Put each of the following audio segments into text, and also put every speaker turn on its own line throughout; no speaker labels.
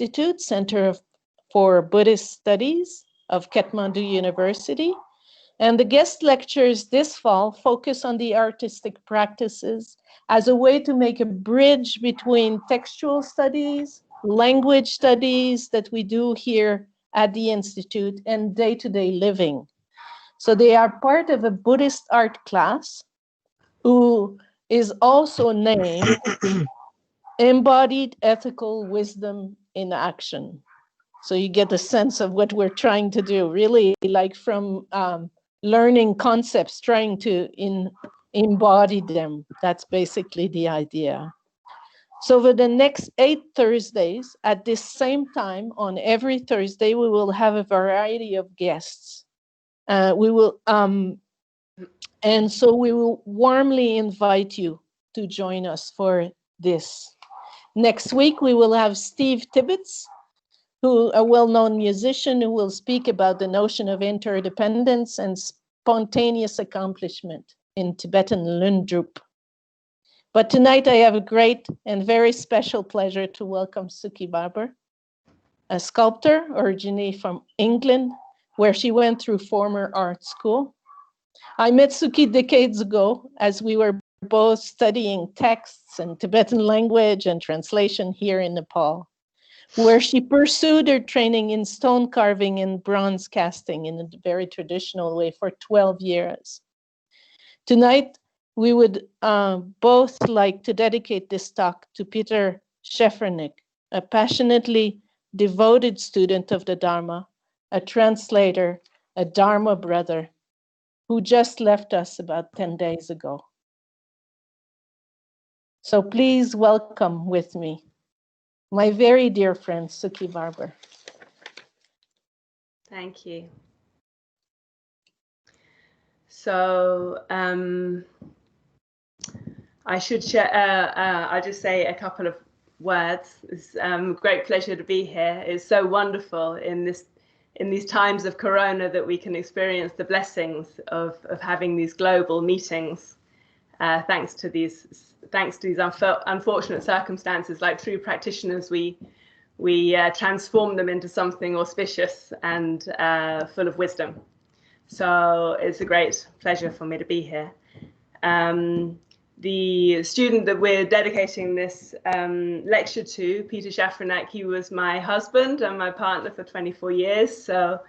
Institute, for Buddhist Studies of Kathmandu University. And the guest lectures this fall focus on the artistic practices as a way to make a bridge between textual studies, language studies that we do here at the Institute, and day-to-day living. So they are part of a Buddhist art class who is also named Embodied Ethical Wisdom in Action. So you get a sense of what we're trying to do, really, like from learning concepts, trying to embody them. That's basically the idea. So for the next 8 Thursdays, at this same time, on every Thursday, we will have a variety of guests. And so we will warmly invite you to join us for this. Next week, we will have Steve Tibbetts, who a well-known musician who will speak about the notion of interdependence and spontaneous accomplishment in Tibetan Lundrup. But tonight I have a great and very special pleasure to welcome Sukhi Barber, a sculptor originally from England, where she went through former art school. I met Sukhi decades ago as we were both studying texts and Tibetan language and translation here in Nepal, where she pursued her training in stone carving and bronze casting in a very traditional way for 12 years. Tonight, we would both like to dedicate this talk to Peter Shefranek, a passionately devoted student of the Dharma, a translator, a Dharma brother, who just left us about 10 days ago. So please welcome with me my very dear friend, Sukhi Barber.
Thank you. So I should share, I'll just say a couple of words. It's a great pleasure to be here. It's so wonderful in these times of Corona that we can experience the blessings of having these global meetings. Thanks to these unfortunate circumstances, like true practitioners, we transform them into something auspicious and full of wisdom. So it's a great pleasure for me to be here. The student that we're dedicating this lecture to, Peter Shafranek, he was my husband and my partner for 24 years. So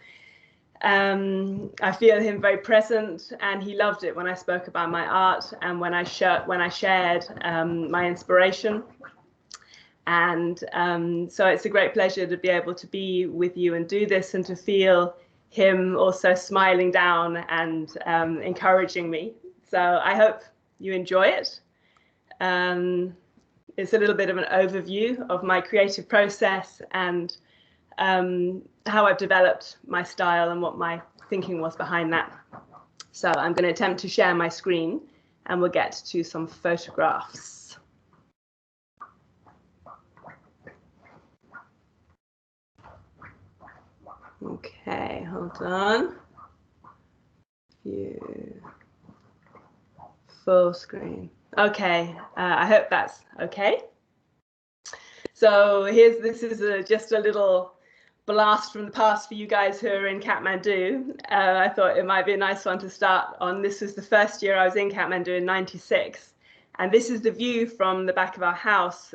I feel him very present, and he loved it when I spoke about my art and when I shared my inspiration. And so it's a great pleasure to be able to be with you and do this, and to feel him also smiling down and encouraging me. So I hope you enjoy it. It's a little bit of an overview of my creative process and how I've developed my style and what my thinking was behind that. So I'm going to attempt to share my screen and we'll get to some photographs. Okay, hold on. View. Full screen. Okay, I hope that's okay. So this is just a little blast from the past for you guys who are in Kathmandu. I thought it might be a nice one to start on. This was the first year I was in Kathmandu in '96. And this is the view from the back of our house,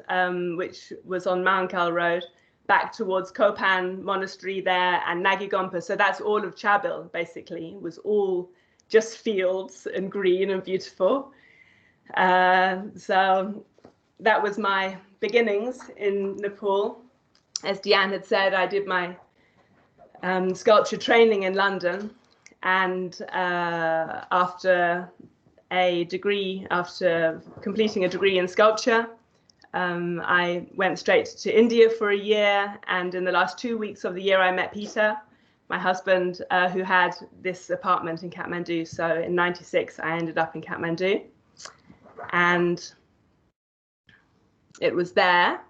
which was on Mountgal Road, back towards Kopan Monastery there and Nagigompa. So that's all of Chabil, basically. It was all just fields and green and beautiful. So that was my beginnings in Nepal. As Deanne had said, I did my sculpture training in London, and after completing a degree in sculpture, I went straight to India for a year, and in the last 2 weeks of the year I met Peter, my husband, who had this apartment in Kathmandu. So in '96 I ended up in Kathmandu, and it was there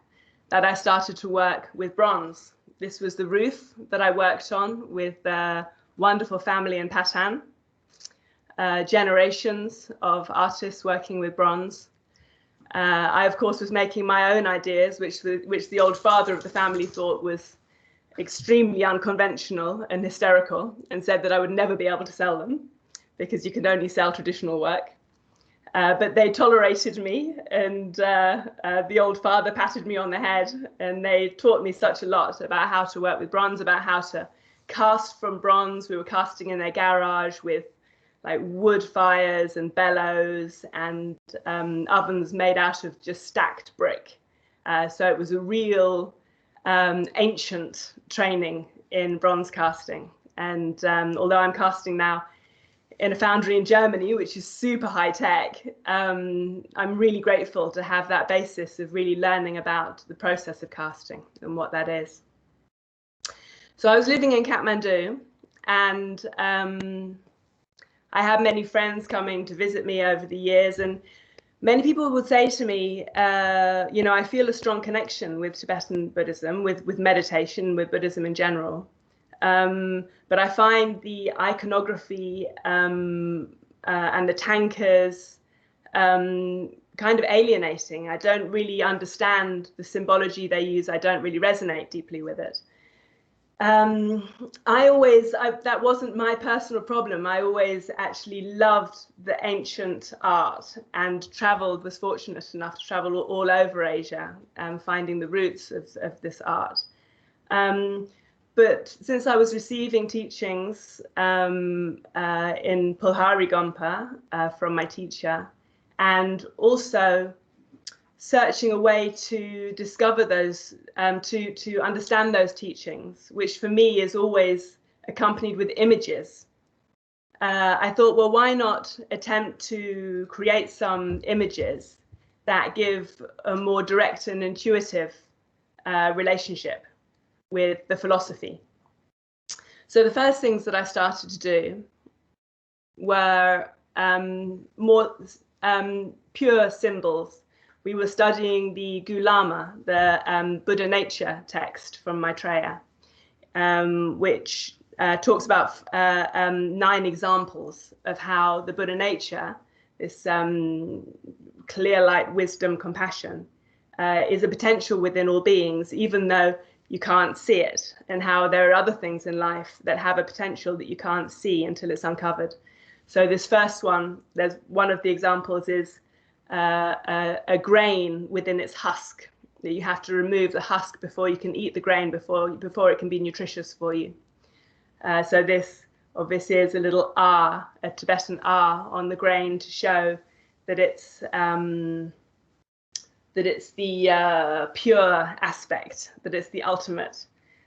that I started to work with bronze. This was the roof that I worked on with a wonderful family in Patan, generations of artists working with bronze. I, of course, was making my own ideas, which the old father of the family thought was extremely unconventional and hysterical, and said that I would never be able to sell them because you can only sell traditional work. But they tolerated me, and the old father patted me on the head, and they taught me such a lot about how to work with bronze, about how to cast from bronze. We were casting in their garage with like wood fires and bellows and ovens made out of just stacked brick. So it was a real ancient training in bronze casting. And although I'm casting now in a foundry in Germany, which is super high tech, I'm really grateful to have that basis of really learning about the process of casting and what that is. So I was living in Kathmandu, and I had many friends coming to visit me over the years, and many people would say to me, you know, I feel a strong connection with Tibetan Buddhism, with meditation, with Buddhism in general. But I find the iconography and the tankers kind of alienating. I don't really understand the symbology they use. I don't really resonate deeply with it. That wasn't my personal problem. I always actually loved the ancient art and was fortunate enough to travel all over Asia, finding the roots of this art. But since I was receiving teachings in Pulhari Gompa from my teacher, and also searching a way to discover those, to understand those teachings, which for me is always accompanied with images, I thought, well, why not attempt to create some images that give a more direct and intuitive relationship with the philosophy. So the first things that I started to do were more pure symbols. We were studying the Gulama, the Buddha nature text from Maitreya, which talks about 9 examples of how the Buddha nature, this clear light, wisdom, compassion, is a potential within all beings, even though you can't see it, and how there are other things in life that have a potential that you can't see until it's uncovered. So this first one, there's one of the examples is a grain within its husk, that you have to remove the husk before you can eat the grain, before it can be nutritious for you. So this obviously is a little R, a Tibetan R on the grain, to show that it's the pure aspect, that it's the ultimate.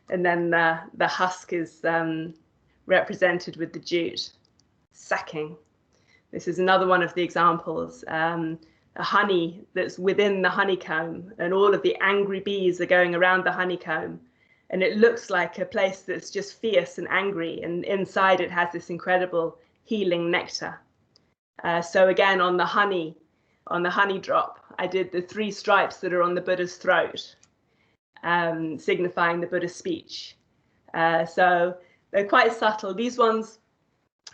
And then the husk is represented with the jute, sacking. This is another one of the examples, a honey that's within the honeycomb, and all of the angry bees are going around the honeycomb. And it looks like a place that's just fierce and angry, and inside it has this incredible healing nectar. So again, on the honey drop, I did the 3 stripes that are on the Buddha's throat, signifying the Buddha's speech. So they're quite subtle. These ones,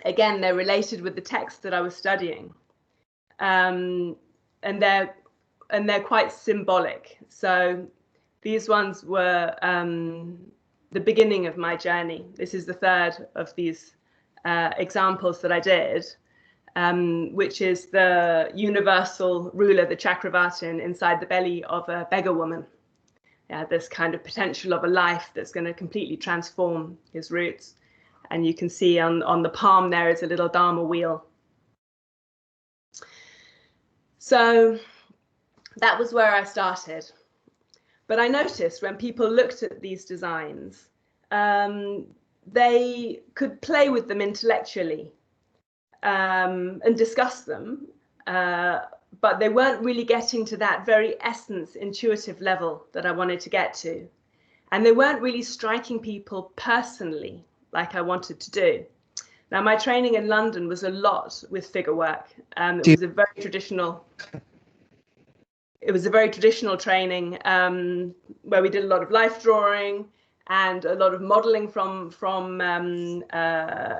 again, they're related with the text that I was studying, and they're quite symbolic. So these ones were the beginning of my journey. This is the 3rd of these examples that I did, which is the universal ruler, the Chakravartin, inside the belly of a beggar woman. This kind of potential of a life that's going to completely transform his roots. And you can see on the palm there is a little Dharma wheel. So that was where I started. But I noticed when people looked at these designs, they could play with them intellectually and discuss them, but they weren't really getting to that very essence, intuitive level that I wanted to get to. And they weren't really striking people personally like I wanted to do. Now, my training in London was a lot with figure work. It was a very traditional training where we did a lot of life drawing and a lot of modeling from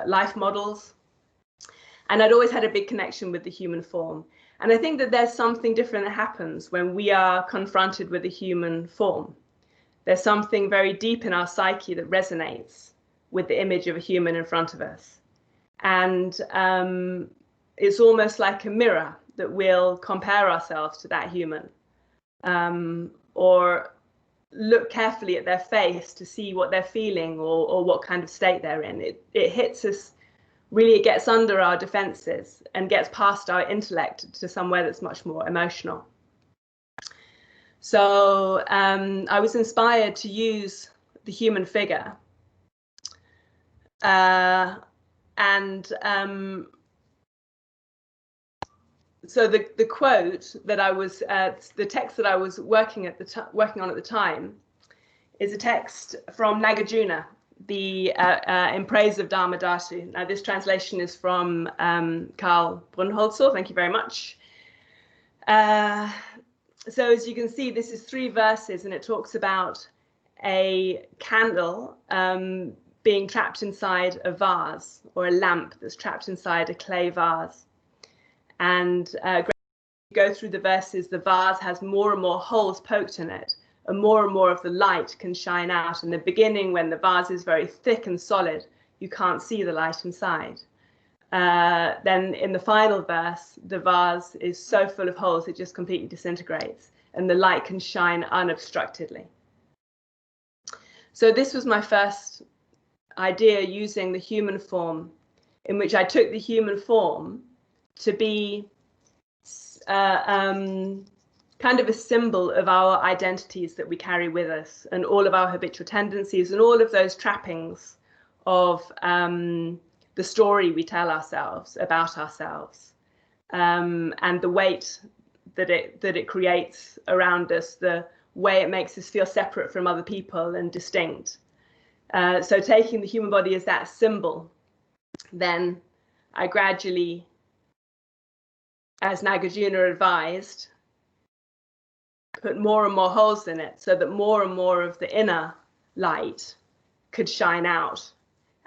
life models. And I'd always had a big connection with the human form. And I think that there's something different that happens when we are confronted with a human form. There's something very deep in our psyche that resonates with the image of a human in front of us. And it's almost like a mirror that we'll compare ourselves to that human, or look carefully at their face to see what they're feeling or what kind of state they're in. It hits us, really, it gets under our defenses and gets past our intellect to somewhere that's much more emotional. So I was inspired to use the human figure. So the quote that I was, the text that I was working on at the time, is a text from Nagarjuna, in praise of Dharma Dhatu. Now, this translation is from Karl Brunholzer. Thank you very much. So as you can see, this is 3 verses, and it talks about a candle being trapped inside a vase, or a lamp that's trapped inside a clay vase. And go through the verses, the vase has more and more holes poked in it, and more of the light can shine out. In the beginning, when the vase is very thick and solid, you can't see the light inside. Then in the final verse, the vase is so full of holes it just completely disintegrates, and the light can shine unobstructedly. So this was my first idea, using the human form, in which I took the human form to be kind of a symbol of our identities that we carry with us, and all of our habitual tendencies, and all of those trappings of the story we tell ourselves about ourselves, and the weight that it creates around us, the way it makes us feel separate from other people and distinct. So taking the human body as that symbol, then I gradually, as Nagarjuna advised, put more and more holes in it, so that more and more of the inner light could shine out.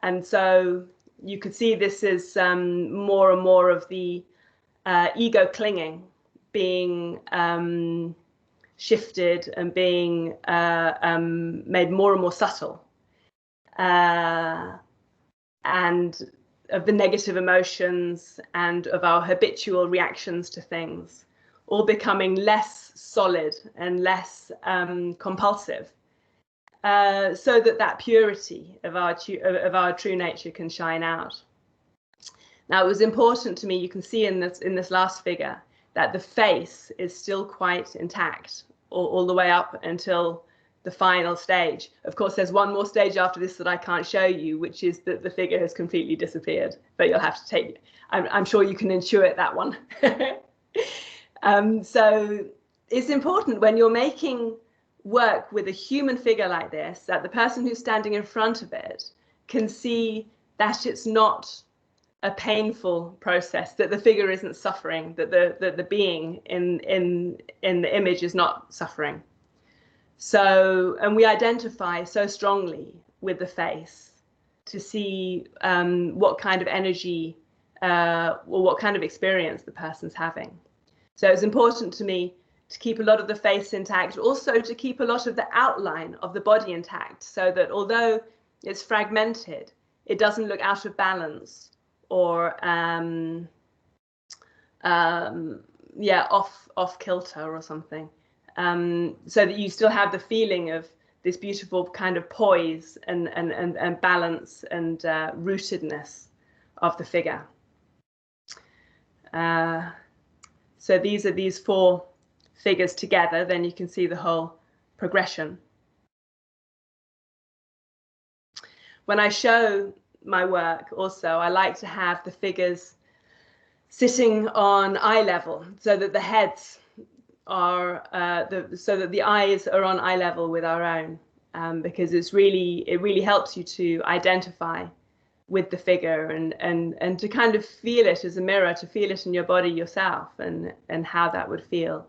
And so you could see this as more and more of the ego clinging being shifted and being made more and more subtle, and of the negative emotions and of our habitual reactions to things all becoming less solid and less compulsive, so that purity of our true nature can shine out. Now, it was important to me, you can see in this last figure, that the face is still quite intact all the way up until the final stage. Of course, there's one more stage after this that I can't show you, which is that the figure has completely disappeared, but you'll have to take, I'm sure you can intuit that one. So it's important when you're making work with a human figure like this, that the person who's standing in front of it can see that it's not a painful process, that the figure isn't suffering, that the being in the image is not suffering. So, and we identify so strongly with the face to see what kind of energy or what kind of experience the person's having. So it's important to me to keep a lot of the face intact, also to keep a lot of the outline of the body intact, so that although it's fragmented, it doesn't look out of balance or off kilter or something, so that you still have the feeling of this beautiful kind of poise and balance and rootedness of the figure. So these are these 4 figures together, then you can see the whole progression. When I show my work also, I like to have the figures sitting on eye level, so that the heads are, so that the eyes are on eye level with our own, because it really helps you to identify with the figure and to kind of feel it as a mirror, to feel it in your body yourself and how that would feel.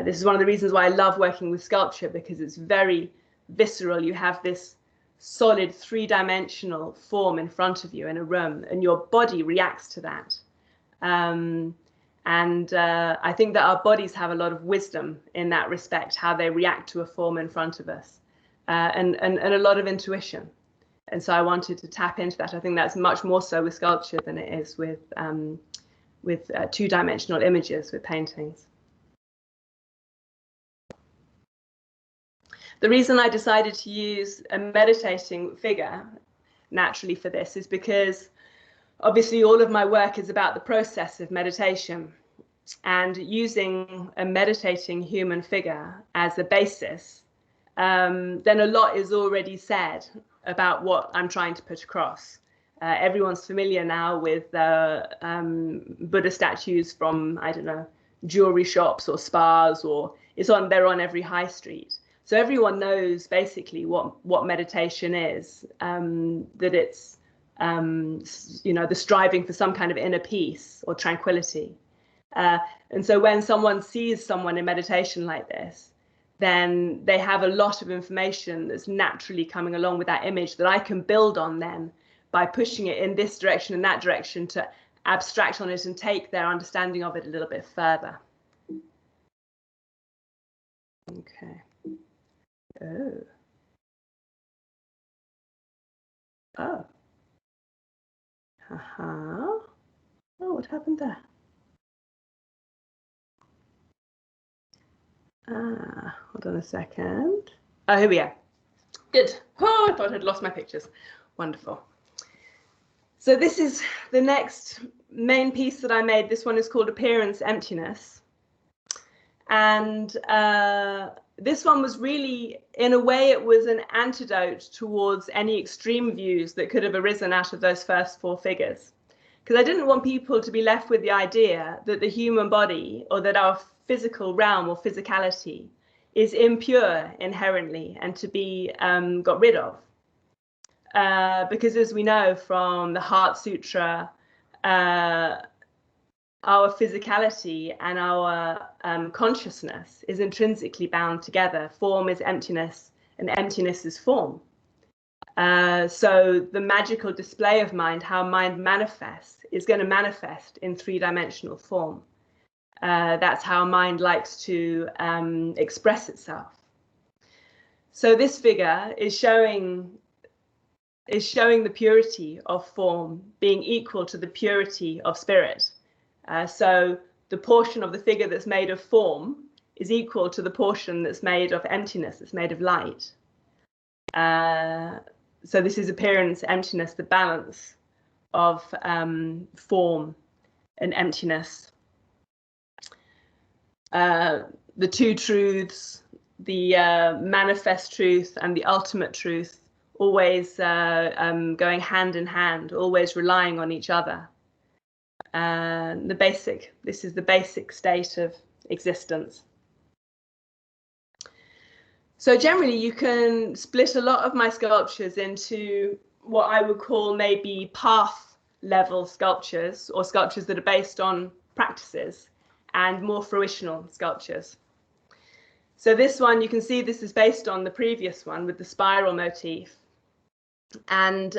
This is one of the reasons why I love working with sculpture, because it's very visceral. You have this solid 3-dimensional form in front of you in a room, and your body reacts to that. And And I think that our bodies have a lot of wisdom in that respect, how they react to a form in front of us, and a lot of intuition. And so I wanted to tap into that. I think that's much more so with sculpture than it is with two-dimensional images, with paintings. The reason I decided to use a meditating figure naturally for this is because obviously all of my work is about the process of meditation, and using a meditating human figure as a basis, then a lot is already said about what I'm trying to put across. Everyone's familiar now with Buddha statues from, I don't know, jewelry shops or spas, or they're on every high street. So everyone knows basically what meditation is, that it's the striving for some kind of inner peace or tranquility. And so when someone sees someone in meditation like this, then they have a lot of information that's naturally coming along with that image that I can build on then by pushing it in this direction and that direction to abstract on it and take their understanding of it a little bit further. Okay. Oh. Oh, what happened there? Hold on a second. Oh, here we are. Good. Oh, I thought I'd lost my pictures. Wonderful. So this is the next main piece that I made. This one is called Appearance Emptiness. And this one was really, in a way, it was an antidote towards any extreme views that could have arisen out of those first four figures. Because I didn't want people to be left with the idea that the human body, or that our physical realm or physicality, is impure inherently and to be got rid of. Because as we know from the Heart Sutra, our physicality and our consciousness is intrinsically bound together. Form is emptiness and emptiness is form. So the magical display of mind, how mind manifests, is going to manifest in three-dimensional form. That's how mind likes to express itself. So this figure is showing the purity of form being equal to the purity of spirit. So the portion of the figure that's made of form is equal to the portion that's made of emptiness, that's made of light. So this is appearance, emptiness, the balance of form and emptiness. The two truths, the manifest truth and the ultimate truth, always going hand in hand, always relying on each other. This is the basic state of existence. So generally you can split a lot of my sculptures into what I would call maybe path level sculptures, or sculptures that are based on practices, and more fruitional sculptures. So this one, you can see this is based on the previous one with the spiral motif. And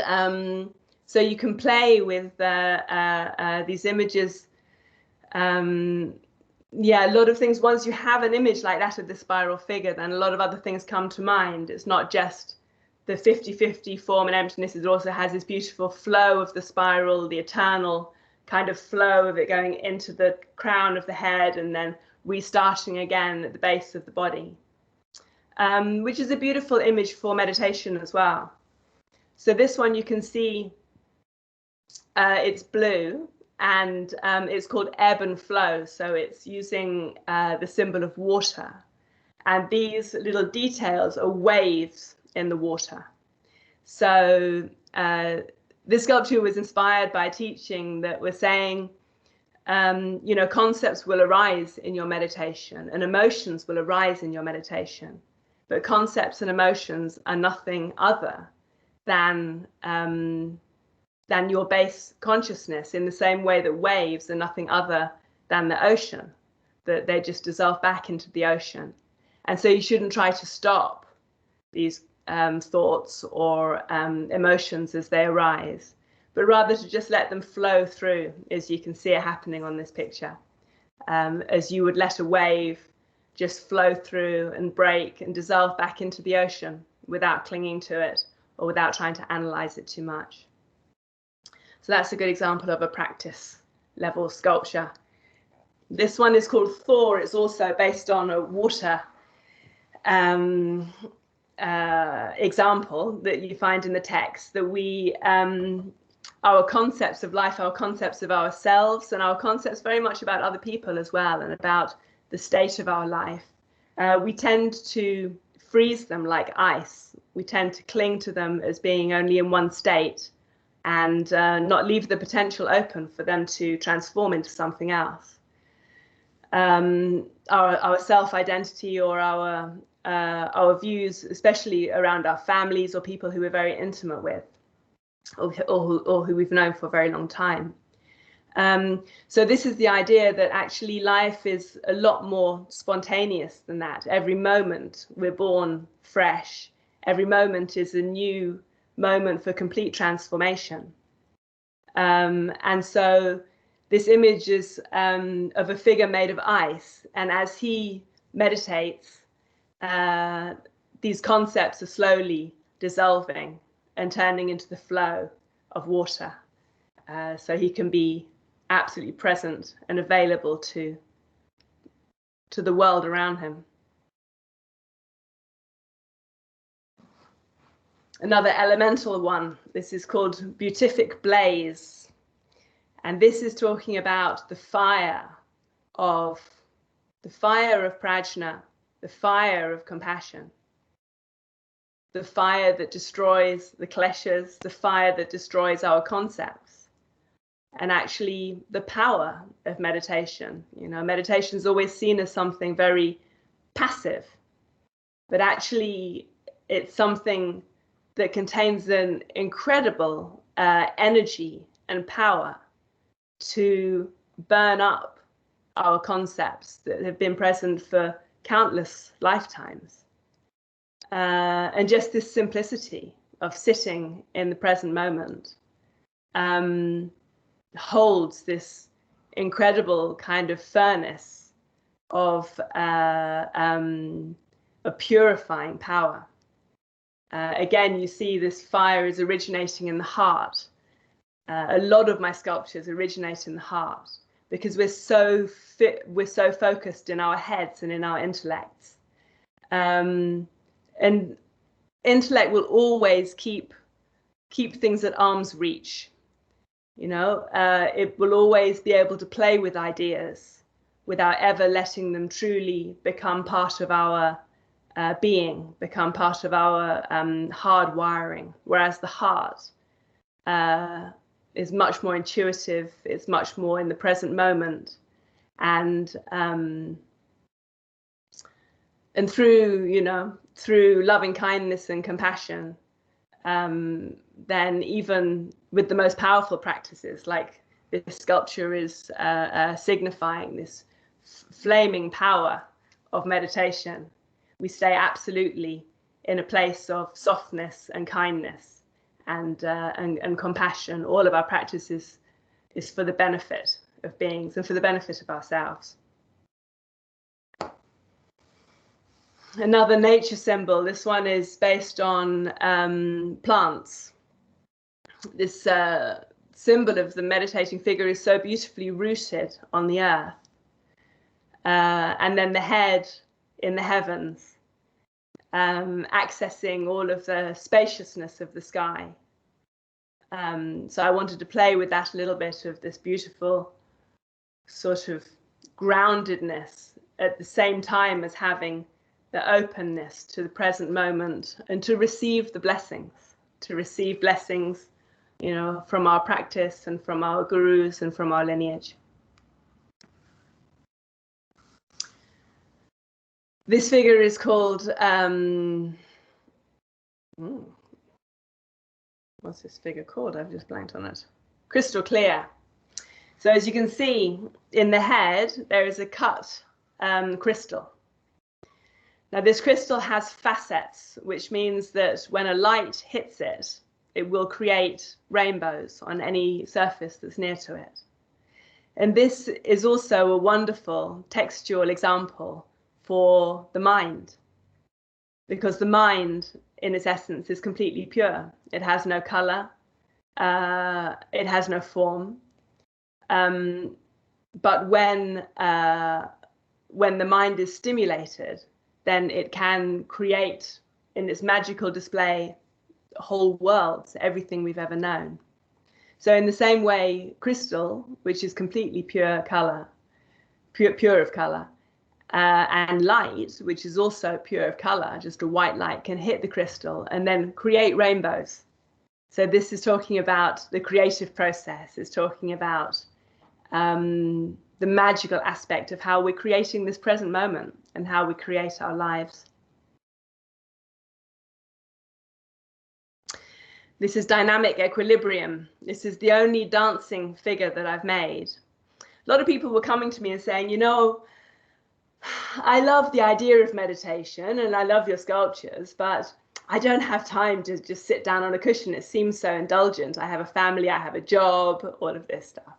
so you can play with these images. Yeah, a lot of things, once you have an image like that of the spiral figure, then a lot of other things come to mind. It's not just the 50-50 form and emptiness, it also has this beautiful flow of the spiral, the eternal kind of flow of it going into the crown of the head and then restarting again at the base of the body, which is a beautiful image for meditation as well. So this one you can see it's blue, and it's called ebb and flow. So it's using the symbol of water. And these little details are waves in the water. So this sculpture was inspired by a teaching that was saying, concepts will arise in your meditation and emotions will arise in your meditation. But concepts and emotions are nothing other than your base consciousness, in the same way that waves are nothing other than the ocean, that they just dissolve back into the ocean. And so you shouldn't try to stop these thoughts or emotions as they arise, but rather to just let them flow through, as you can see it happening on this picture. as you would let a wave just flow through and break and dissolve back into the ocean without clinging to it or without trying to analyze it too much. So that's a good example of a practice level sculpture. This one is called Thor. It's also based on a water example that you find in the text, that we, our concepts of life, our concepts of ourselves, and our concepts very much about other people as well, and about the state of our life, we tend to freeze them like ice. We tend to cling to them as being only in one state, and not leave the potential open for them to transform into something else. Our self-identity, or our views, especially around our families or people who we're very intimate with, or who we've known for a very long time. So this is the idea that actually life is a lot more spontaneous than that. Every moment we're born fresh. Every moment is a new moment for complete transformation. And so this image is of a figure made of ice. And as he meditates, these concepts are slowly dissolving and turning into the flow of water. So he can be absolutely present and available to the world around him. Another elemental one, this is called Beatific Blaze. And this is talking about the fire of prajna, the fire of compassion, the fire that destroys the kleshas, the fire that destroys our concepts, and actually the power of meditation. You know, meditation is always seen as something very passive, but actually it's something that contains an incredible energy and power to burn up our concepts that have been present for countless lifetimes. And just this simplicity of sitting in the present moment holds this incredible kind of furnace of a purifying power. Again, you see this fire is originating in the heart. A lot of my sculptures originate in the heart because we're so focused in our heads and in our intellects. And intellect will always keep things at arm's reach. You know, it will always be able to play with ideas without ever letting them truly become part of our being, become part of our hard wiring. Whereas the heart is much more intuitive. It's much more in the present moment, and through loving kindness and compassion, then even with the most powerful practices, like this sculpture is signifying this flaming power of meditation, we stay absolutely in a place of softness and kindness and compassion. All of our practices is for the benefit of beings and for the benefit of ourselves. Another nature symbol, this one is based on plants. This symbol of the meditating figure is so beautifully rooted on the earth. And then the head in the heavens, accessing all of the spaciousness of the sky. So I wanted to play with that a little bit, of this beautiful sort of groundedness at the same time as having the openness to the present moment and to receive the blessings, you know, from our practice and from our gurus and from our lineage. This figure is called, what's this figure called? I've just blanked on it. Crystal clear. So as you can see in the head, there is a cut crystal. Now this crystal has facets, which means that when a light hits it, it will create rainbows on any surface that's near to it. And this is also a wonderful textual example for the mind, because the mind, in its essence, is completely pure. It has no color, it has no form. But when the mind is stimulated, then it can create in its magical display whole worlds, everything we've ever known. So in the same way, crystal, which is completely pure color, pure of color, and light, which is also pure of color, just a white light, can hit the crystal and then create rainbows. So this is talking about the creative process. It's talking about the magical aspect of how we're creating this present moment and how we create our lives. This is dynamic equilibrium. This is the only dancing figure that I've made. A lot of people were coming to me and saying, you know, I love the idea of meditation and I love your sculptures, but I don't have time to just sit down on a cushion. It seems so indulgent. I have a family, I have a job, all of this stuff.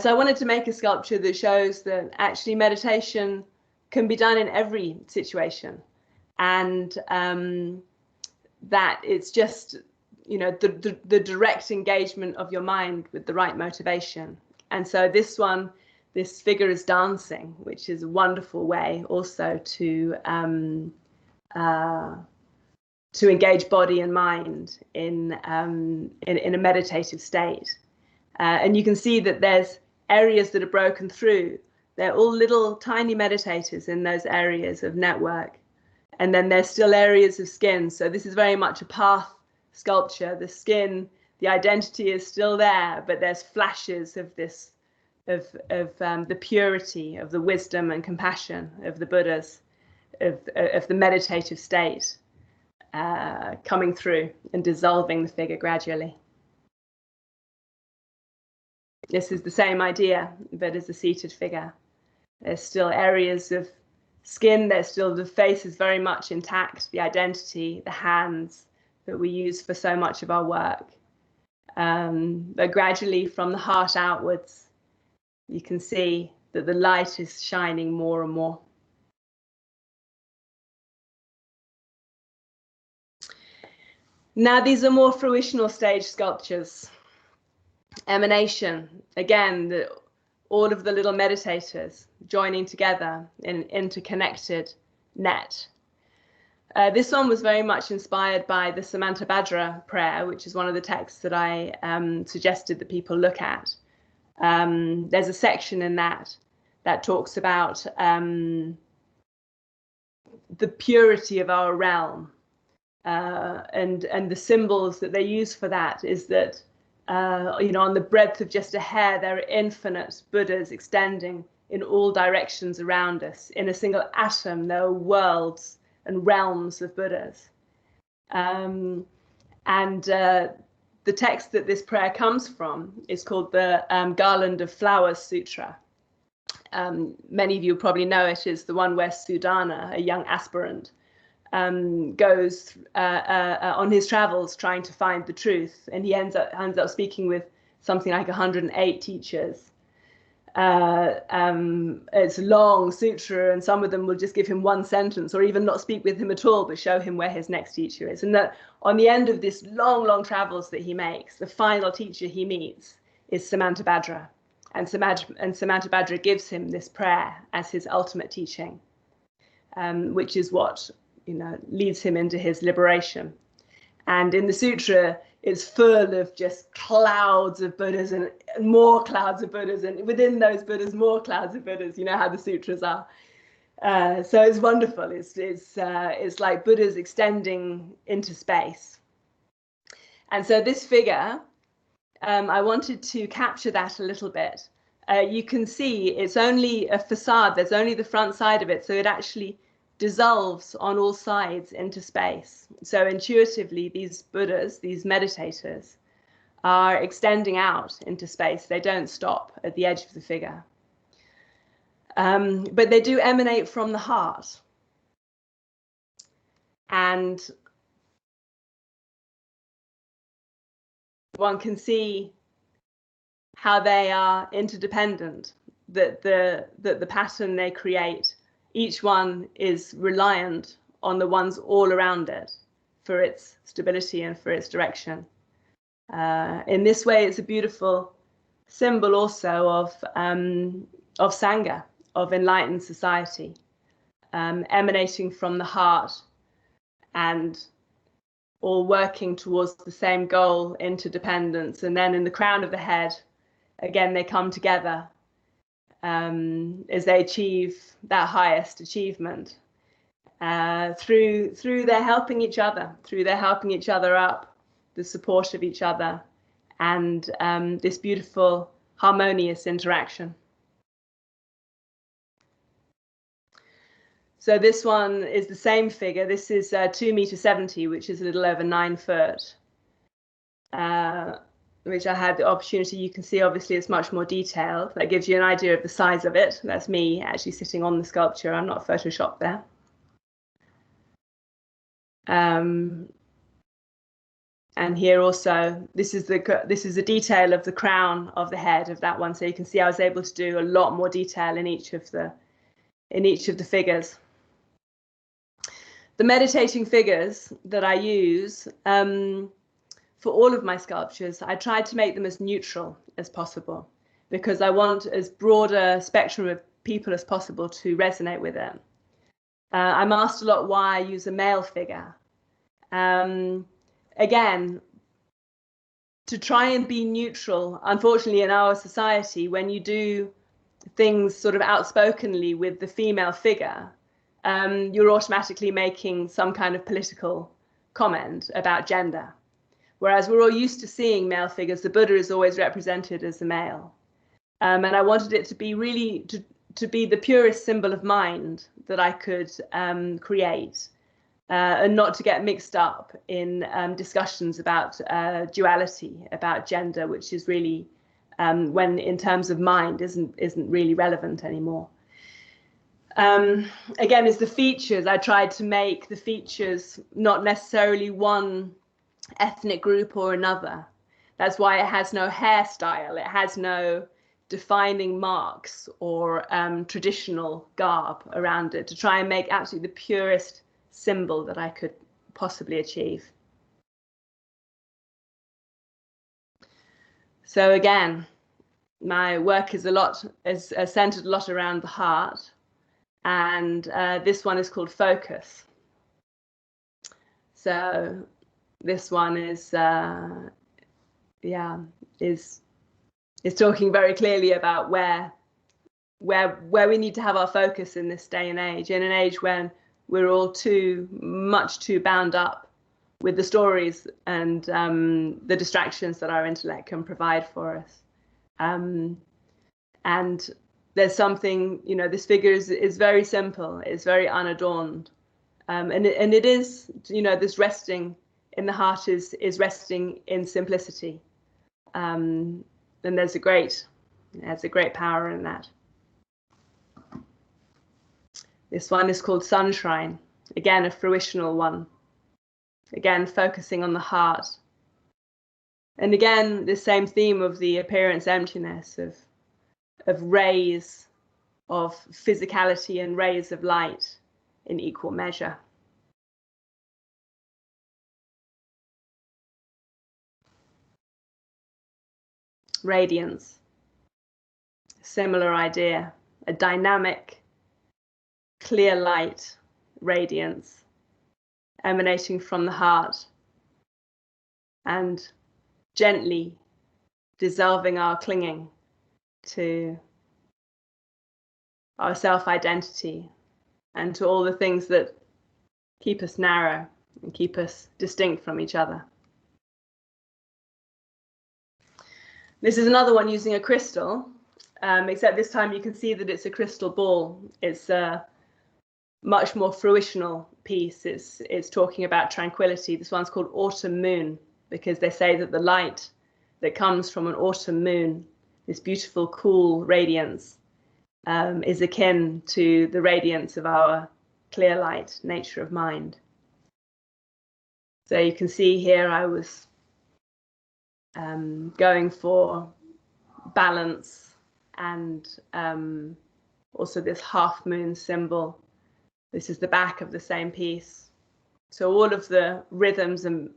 So I wanted to make a sculpture that shows that actually meditation can be done in every situation, and that it's just, you know, the direct engagement of your mind with the right motivation. And so this figure is dancing, which is a wonderful way also to engage body and mind in a meditative state. And you can see that there's areas that are broken through. They're all little tiny meditators in those areas of network. And then there's still areas of skin. So this is very much a path sculpture. The skin, the identity is still there, but there's flashes of this, of the purity, of the wisdom and compassion of the Buddhas, of the meditative state coming through and dissolving the figure gradually. This is the same idea, but as a seated figure. There's still areas of skin, there's still, the face is very much intact, the identity, the hands that we use for so much of our work. But gradually from the heart outwards, you can see that the light is shining more and more. Now these are more fruitional stage sculptures. Emanation, again, all of the little meditators joining together in an interconnected net. This one was very much inspired by the Samantabhadra prayer, which is one of the texts that I suggested that people look at. There's a section in that talks about the purity of our realm, and the symbols that they use for that is that you know, on the breadth of just a hair, there are infinite Buddhas extending in all directions around us. In a single atom, there are worlds and realms of Buddhas. And the text that this prayer comes from is called the Garland of Flowers Sutra. Many of you probably know it is the one where Sudana, a young aspirant, goes on his travels trying to find the truth, and he ends up speaking with something like 108 teachers. It's a long sutra, and some of them will just give him one sentence or even not speak with him at all, but show him where his next teacher is. And that on the end of this long travels that he makes, the final teacher he meets is Samantabhadra, and Samantabhadra gives him this prayer as his ultimate teaching, which is what, you know, leads him into his liberation. And in the sutra, it's full of just clouds of Buddhas and more clouds of Buddhas, and within those Buddhas, more clouds of Buddhas. You know how the sutras are. So it's wonderful. It's like Buddhas extending into space. And so this figure, I wanted to capture that a little bit. You can see it's only a facade. There's only the front side of it, so it actually dissolves on all sides into space. So intuitively, these Buddhas, these meditators, are extending out into space. They don't stop at the edge of the figure. But they do emanate from the heart. And one can see how they are interdependent, that the pattern they create, each one is reliant on the ones all around it for its stability and for its direction. In this way, it's a beautiful symbol also of Sangha, of enlightened society, emanating from the heart and all working towards the same goal, interdependence. And then in the crown of the head, again, they come together as they achieve that highest achievement through their helping each other, up, the support of each other, and this beautiful harmonious interaction. So this one is the same figure. This is 2.70 meters, which is a little over 9 foot, which I had the opportunity. You can see, obviously, it's much more detailed. That gives you an idea of the size of it. That's me actually sitting on the sculpture. I'm not photoshopped there. And here also, this is a detail of the crown of the head of that one. So you can see I was able to do a lot more detail in each of the figures. The meditating figures that I use for all of my sculptures, I tried to make them as neutral as possible, because I want as broad a spectrum of people as possible to resonate with it. I'm asked a lot why I use a male figure. Again, to try and be neutral. Unfortunately, in our society, when you do things sort of outspokenly with the female figure, you're automatically making some kind of political comment about gender. Whereas we're all used to seeing male figures. The Buddha is always represented as a male. And I wanted it to be really, to be the purest symbol of mind that I could create, and not to get mixed up in discussions about duality, about gender, which is really, when in terms of mind, isn't really relevant anymore. Again, as the features, I tried to make the features not necessarily one ethnic group or another. That's why it has no hairstyle. It has no defining marks or traditional garb around it, to try and make absolutely the purest symbol that I could possibly achieve. So again, my work is centered a lot around the heart, and this one is called Focus. So this one is talking very clearly about where we need to have our focus in this day and age, in an age when we're all too bound up with the stories and the distractions that our intellect can provide for us. And there's something, this figure is very simple, it's very unadorned. And it is, this resting in the heart is resting in simplicity. And there's a great power in that. This one is called Sunshine, again, a fruitional one. Again, focusing on the heart. And again, the same theme of the appearance emptiness, of rays of physicality and rays of light in equal measure. Radiance, similar idea, a dynamic, clear light, radiance, emanating from the heart and gently dissolving our clinging to our self-identity and to all the things that keep us narrow and keep us distinct from each other. This is another one using a crystal, except this time you can see that it's a crystal ball. It's a much more fruitional piece. It's talking about tranquility. This one's called Autumn Moon, because they say that the light that comes from an autumn moon, this beautiful, cool radiance, is akin to the radiance of our clear light nature of mind. So you can see here I was going for balance, and also this half moon symbol. This is the back of the same piece. So all of the rhythms and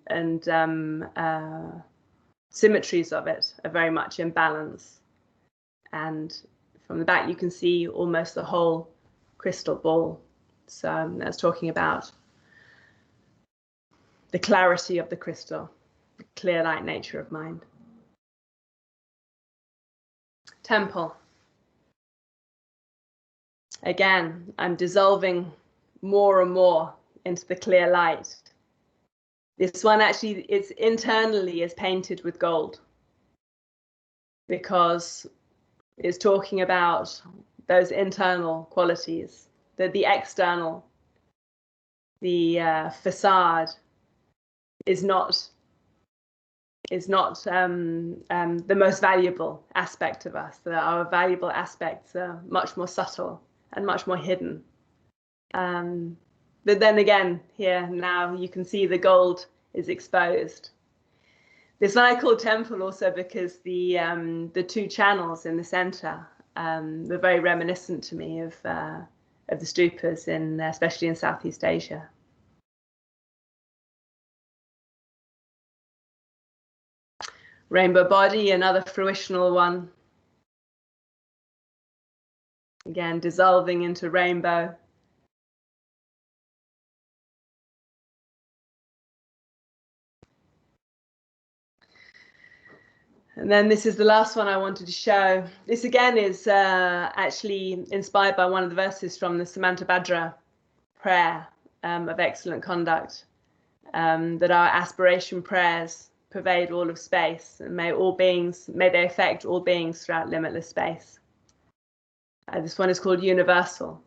symmetries of it are very much in balance. And from the back, you can see almost the whole crystal ball. So that's talking about the clarity of the crystal, the clear light nature of mind. Temple. Again, I'm dissolving more and more into the clear light. This one actually is internally is painted with gold, because it's talking about those internal qualities, the external, the facade is not the most valuable aspect of us. Our valuable aspects are much more subtle and much more hidden. But then again, here now you can see the gold is exposed. This one I call temple also because the two channels in the center were very reminiscent to me of the stupas especially in Southeast Asia. Rainbow body, another fruitional one. Again, dissolving into rainbow. And then this is the last one I wanted to show. This again is actually inspired by one of the verses from the Samantabhadra prayer of excellent conduct, that our aspiration prayers pervade all of space, and may they affect all beings throughout limitless space. This one is called Universal.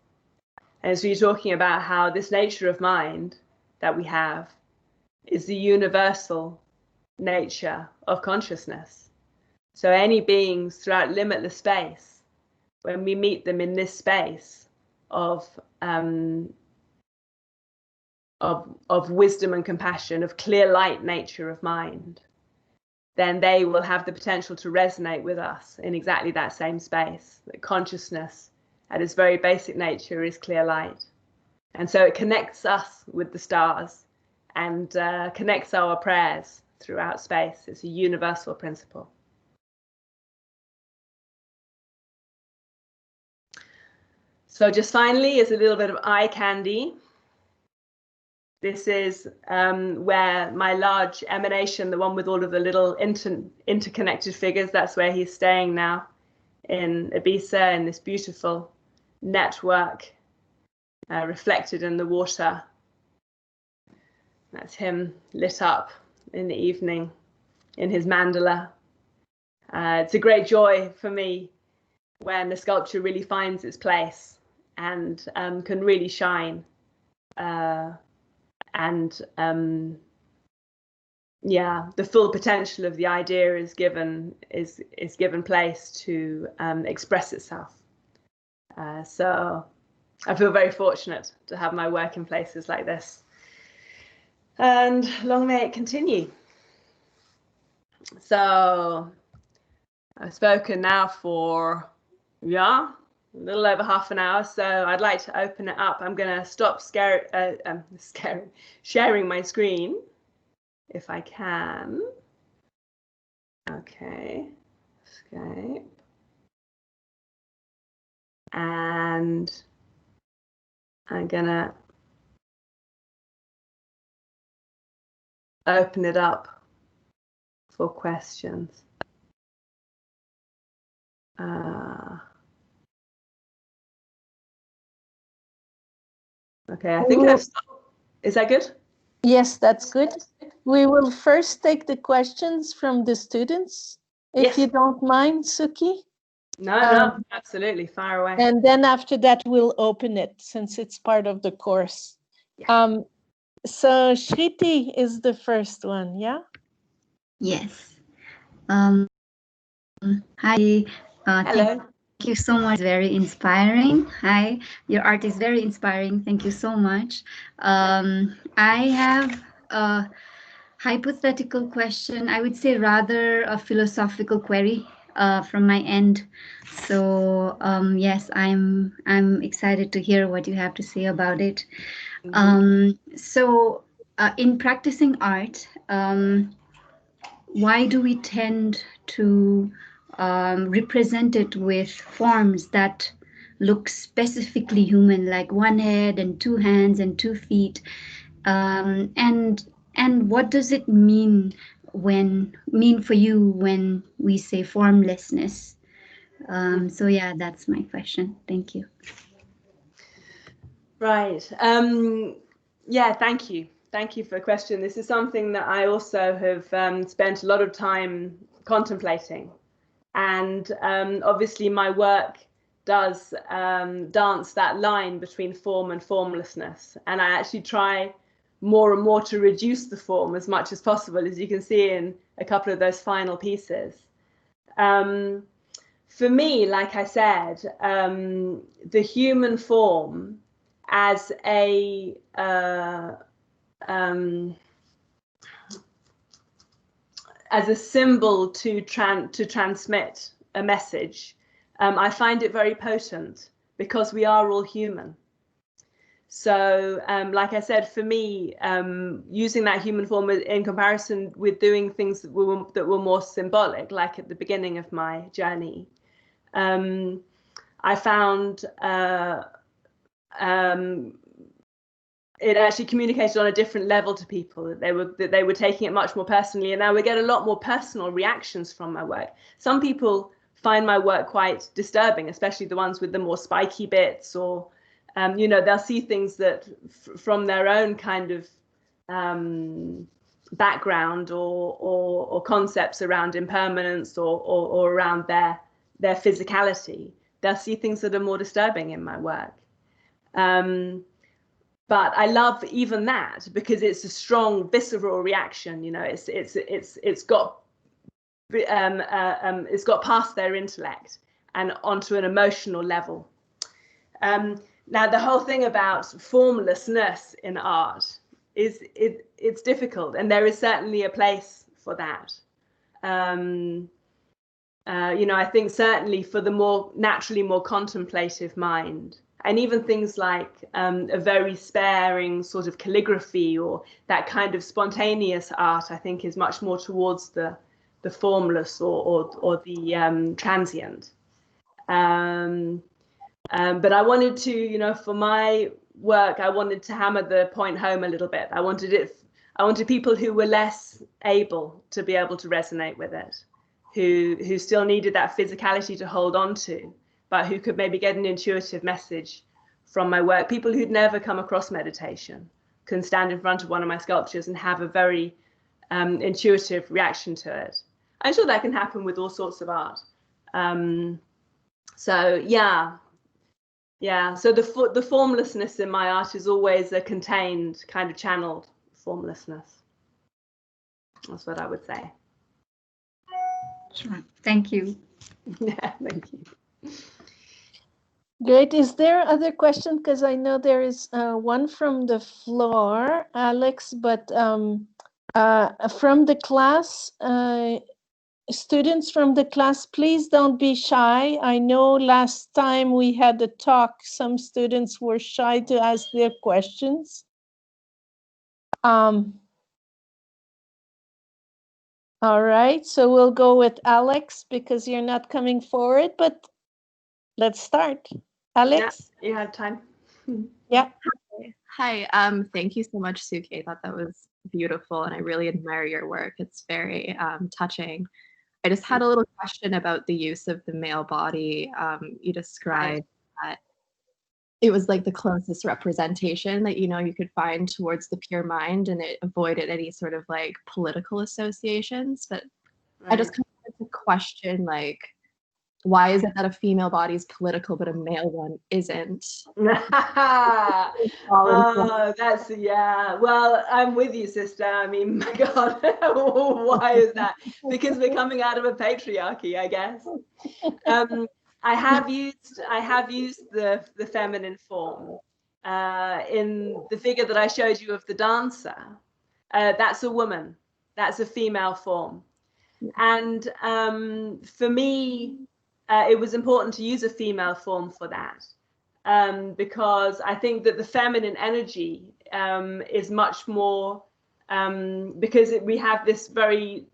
And so you're talking about how this nature of mind that we have is the universal nature of consciousness. So any beings throughout limitless space, when we meet them in this space of wisdom and compassion, of clear light nature of mind, then they will have the potential to resonate with us in exactly that same space. That consciousness at its very basic nature is clear light. And so it connects us with the stars and connects our prayers throughout space. It's a universal principle. So just finally is a little bit of eye candy. This is where my large emanation, the one with all of the little interconnected figures, that's where he's staying now in Ibiza, in this beautiful network reflected in the water. That's him lit up in the evening in his mandala. It's a great joy for me when the sculpture really finds its place and can really shine. Yeah, the full potential of the idea is given place to express itself. So I feel very fortunate to have my work in places like this, and long may it continue. So I've spoken now for a little over half an hour, so I'd like to open it up. I'm going to stop sharing my screen, if I can. Okay, escape. And I'm going to open it up for questions. Okay, I think I've stopped. Is that good?
Yes, that's good. We will first take the questions from the students, if you don't mind, Sukhi.
No, absolutely. Fire away.
And then after that, we'll open it since it's part of the course. Yeah. So Shriti is the first one, yeah?
Yes. Hi.
Hello.
Thank you so much. Very inspiring. Hi. Your art is very inspiring. Thank you so much. I have a hypothetical question. I would say rather a philosophical query. from my end. So yes, I'm excited to hear what you have to say about it. So in practicing art, why do we tend to represent it with forms that look specifically human, like one head and two hands and 2 feet? And what does it mean for you when we say formlessness? So yeah, that's my question. Thank you.
Right. Yeah, thank you. Thank you for the question. This is something that I also have spent a lot of time contemplating. And obviously my work does dance that line between form and formlessness. And I actually try more and more to reduce the form as much as possible, as you can see in a couple of those final pieces. For me, like I said, the human form as a symbol to transmit a message, I find it very potent because we are all human. So, like I said, for me, using that human form in comparison with doing things that were more symbolic, like at the beginning of my journey, I found it actually communicated on a different level to people, that they were taking it much more personally, and I would get a lot more personal reactions from my work. Some people find my work quite disturbing, especially the ones with the more spiky bits, or you know, they'll see things that from their own kind of background or concepts around impermanence or around their physicality. They'll see things that are more disturbing in my work. But I love even that because it's a strong visceral reaction. You know, it's got past their intellect and onto an emotional level. Now, the whole thing about formlessness in art is it's difficult, and there is certainly a place for that. You know, I think certainly for the naturally more contemplative mind, and even things like a very sparing sort of calligraphy or that kind of spontaneous art, I think is much more towards the formless or the transient. But I wanted to, you know, for my work, I wanted to hammer the point home a little bit. I wanted people who were less able to be able to resonate with it, who still needed that physicality to hold on to, but who could maybe get an intuitive message from my work. People who'd never come across meditation can stand in front of one of my sculptures and have a very intuitive reaction to it. I'm sure that can happen with all sorts of art. So yeah. So the formlessness in my art is always a contained, kind of channeled formlessness. That's what I would say.
Sure. Thank you.
Yeah, thank you.
Great. Is there other question? Because I know there is one from the floor, Alex, but from the class, students from the class, please don't be shy. I know last time we had a talk, some students were shy to ask their questions. All right, so we'll go with Alex because you're not coming forward, but let's start. Alex?
Yeah, you have time.
Yeah.
Hi, thank you so much, Sukhi. I thought that was beautiful and I really admire your work. It's very touching. I just had a little question about the use of the male body. You described that it was like the closest representation that, you know, you could find towards the pure mind, and it avoided any sort of like political associations. But I just kind of had to question, like, why is it that a female body is political but a male one isn't?
Oh, that's, yeah. Well, I'm with you, sister. I mean, my God, why is that? Because we're coming out of a patriarchy, I guess. I have used the feminine form in the figure that I showed you of the dancer. That's a woman. That's a female form. And for me, it was important to use a female form for that, because I think that the feminine energy is much more, because we have this very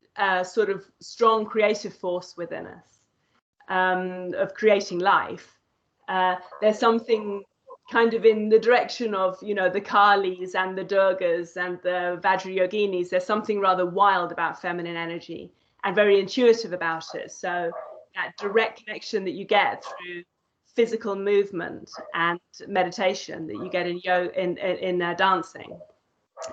sort of strong creative force within us, of creating life. There's something kind of in the direction of, you know, the Kalis and the Durgas and the Vajrayoginis. There's something rather wild about feminine energy and very intuitive about it. So that direct connection that you get through physical movement and meditation that you get in dancing,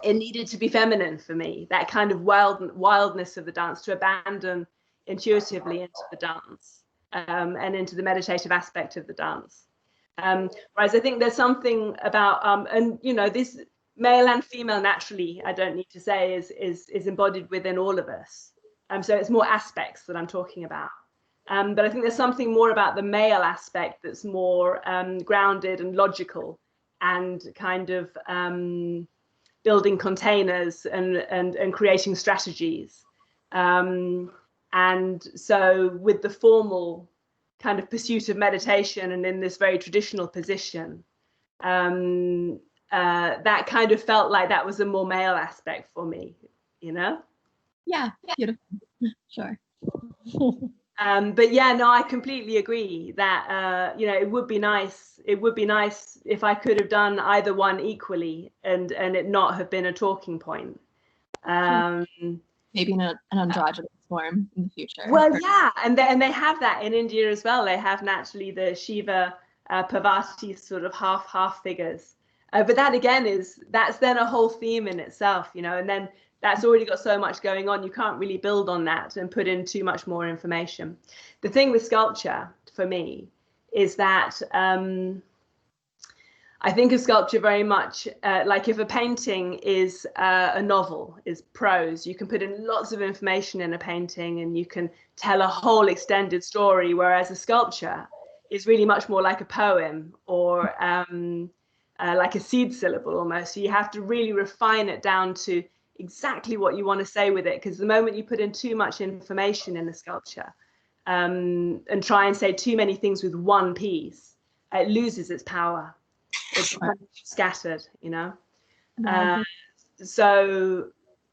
it needed to be feminine for me. That kind of wildness of the dance, to abandon intuitively into the dance, and into the meditative aspect of the dance. Whereas I think there's something about, and you know, this male and female naturally, I don't need to say, is embodied within all of us. So it's more aspects that I'm talking about. But I think there's something more about the male aspect that's more grounded and logical, and kind of building containers and creating strategies. And so with the formal kind of pursuit of meditation and in this very traditional position, that kind of felt like that was a more male aspect for me, you know?
Yeah, beautiful. Sure.
But yeah, no, I completely agree that, you know, it would be nice if I could have done either one equally and it not have been a talking point.
Maybe in an androgynous form in the future.
Well, yeah, and they have that in India as well. They have naturally the Shiva Parvati sort of half figures. But that again that's then a whole theme in itself, you know, and then that's already got so much going on. You can't really build on that and put in too much more information. The thing with sculpture for me is that I think of sculpture very much like if a painting is a novel, is prose, you can put in lots of information in a painting and you can tell a whole extended story, whereas a sculpture is really much more like a poem or like a seed syllable almost. So you have to really refine it down to exactly what you want to say with it, because the moment you put in too much information in a sculpture and try and say too many things with one piece, it loses its power. It's kind of scattered, you know. So,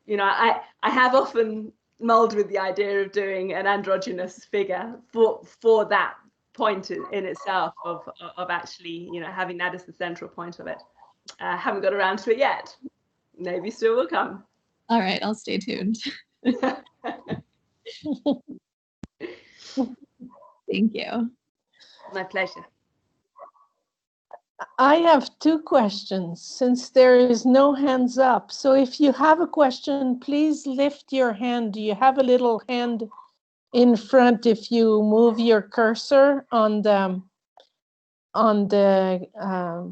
you know, I have often mulled with the idea of doing an androgynous figure for that point in itself of actually, you know, having that as the central point of it. I haven't got around to it yet. Maybe still will come.
All right, I'll stay tuned. Thank you.
My pleasure.
I have two questions since there is no hands up. So if you have a question, please lift your hand. You have a little hand in front. If you move your cursor on the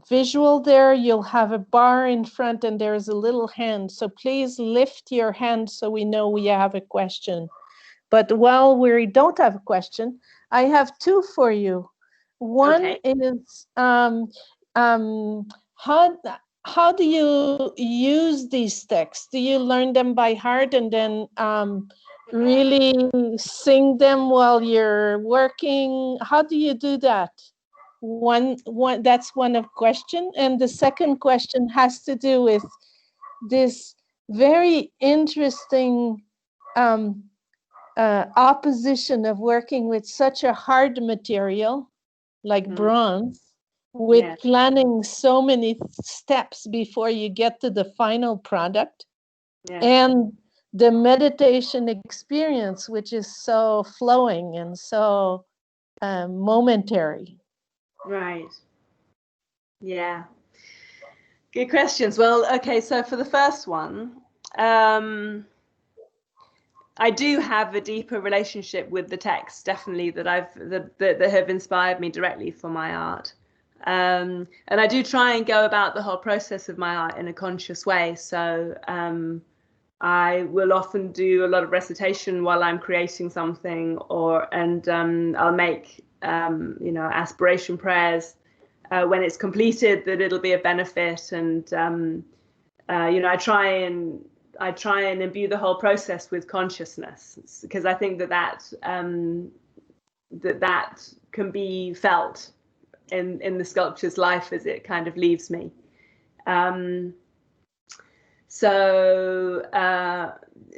visual there, you'll have a bar in front and there's a little hand. So please lift your hand so we know we have a question. But while we don't have a question, I have two for you. One is how do you use these texts? Do you learn them by heart and then really sing them while you're working? How do you do that? One that's one of question. And the second question has to do with this very interesting opposition of working with such a hard material like bronze, with planning so many steps before you get to the final product, and the meditation experience, which is so flowing and so momentary.
Right. Yeah. Good questions. Well, okay, so for the first one, I do have a deeper relationship with the texts, definitely, that have inspired me directly for my art. And I do try and go about the whole process of my art in a conscious way. So I will often do a lot of recitation while I'm creating something, and I'll make you know, aspiration prayers when it's completed, that it'll be a benefit. And you know, I try and try and imbue the whole process with consciousness, because I think that can be felt in the sculpture's life as it kind of leaves me.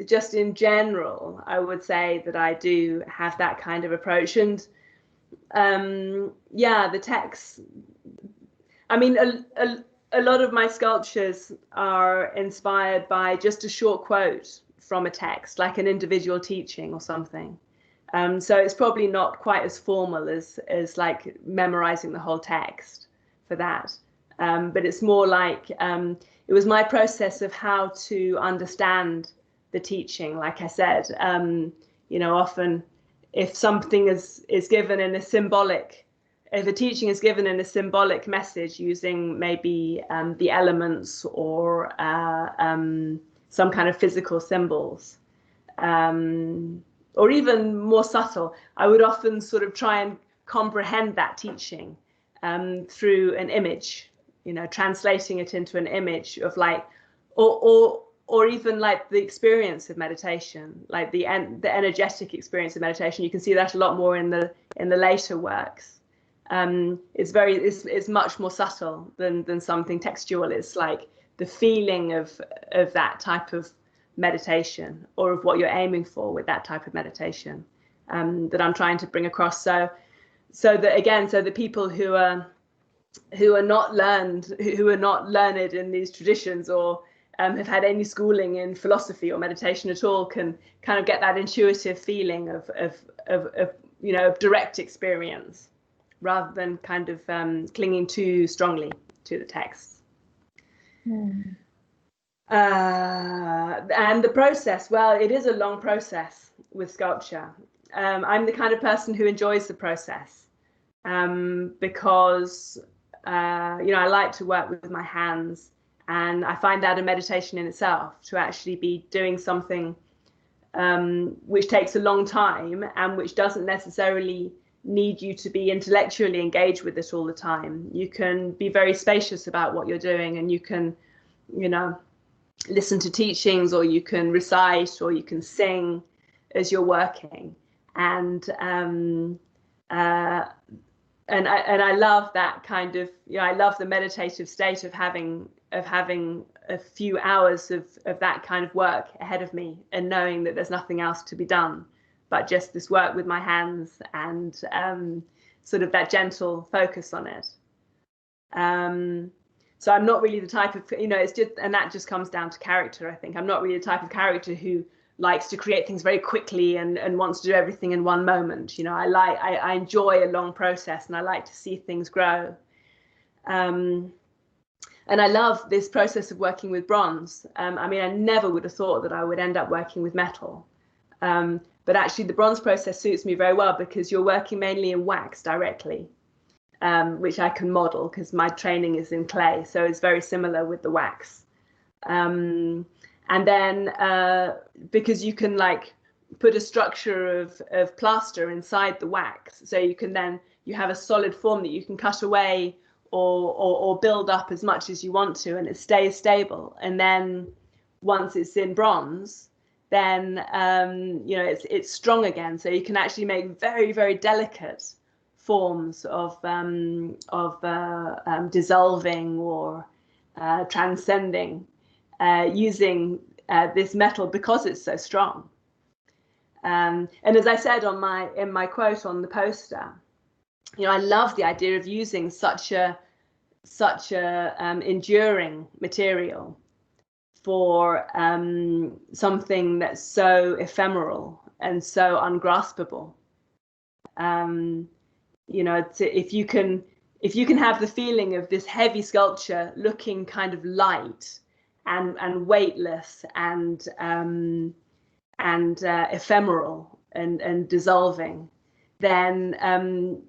Just in general, I would say that I do have that kind of approach. And the text, I mean, a lot of my sculptures are inspired by just a short quote from a text, like an individual teaching or something. So it's probably not quite as formal as like memorizing the whole text for that. But it's more like it was my process of how to understand the teaching. Like I said, often if something is given in a symbolic, if a teaching is given in a symbolic message using maybe the elements or some kind of physical symbols, or even more subtle, I would often sort of try and comprehend that teaching through an image, translating it into an image of like, or even like the experience of meditation, like the energetic experience of meditation. You can see that a lot more in the later works. It's much more subtle than something textual. It's like the feeling of that type of meditation, or of what you're aiming for with that type of meditation, that I'm trying to bring across. So the people who are not learned in these traditions, or have had any schooling in philosophy or meditation at all, can kind of get that intuitive feeling of direct experience, rather than kind of clinging too strongly to the text. And the process, well, it is a long process with sculpture. I'm the kind of person who enjoys the process, because I like to work with my hands, and I find that a meditation in itself, to actually be doing something which takes a long time and which doesn't necessarily need you to be intellectually engaged with it all the time. You can be very spacious about what you're doing, and you can, listen to teachings, or you can recite, or you can sing as you're working. And I love that kind of, I love the meditative state of having a few hours of that kind of work ahead of me, and knowing that there's nothing else to be done but just this work with my hands, and sort of that gentle focus on it. So I'm not really the type of, it's just, and that just comes down to character, I think. I'm not really the type of character who likes to create things very quickly and wants to do everything in one moment. I enjoy a long process, and I like to see things grow. And I love this process of working with bronze. I never would have thought that I would end up working with metal. But actually the bronze process suits me very well, because you're working mainly in wax directly. Which I can model because my training is in clay, so it's very similar with the wax. And then because you can like put a structure of plaster inside the wax, so you have a solid form that you can cut away or build up as much as you want to, and it stays stable. And then once it's in bronze, then it's strong again, so you can actually make very, very delicate forms of dissolving or transcending using this metal, because it's so strong. And as I said in my quote on the poster, I love the idea of using such a enduring material for something that's so ephemeral and so ungraspable. If you can have the feeling of this heavy sculpture looking kind of light and weightless and ephemeral and dissolving, then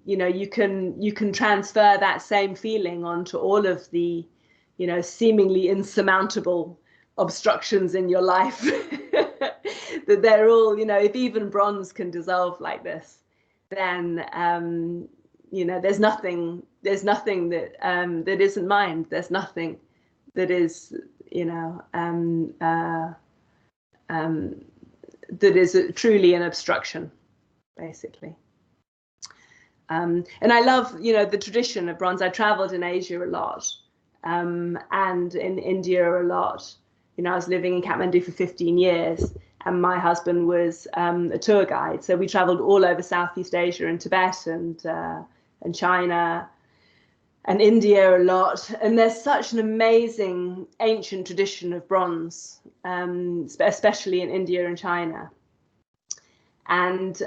you can transfer that same feeling onto all of the seemingly insurmountable obstructions in your life. That they're all, if even bronze can dissolve like this, then there's nothing that isn't mind. There's nothing that is that is truly an obstruction, basically. And I love, the tradition of bronze. I traveled in Asia a lot, and in India a lot. I was living in Kathmandu for 15 years, and my husband was a tour guide. So we traveled all over Southeast Asia and Tibet and China and India a lot. And there's such an amazing ancient tradition of bronze, especially in India and China. And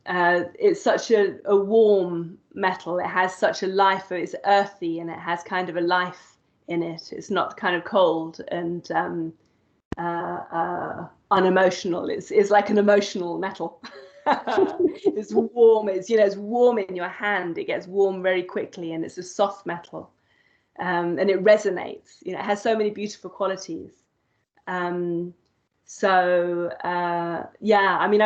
it's such a warm metal. It has such a life. It's earthy, and it has kind of a life in it. It's not kind of cold and unemotional. It's like an emotional metal. It's warm. It's warm in your hand. It gets warm very quickly, and it's a soft metal, and it resonates. It has so many beautiful qualities. I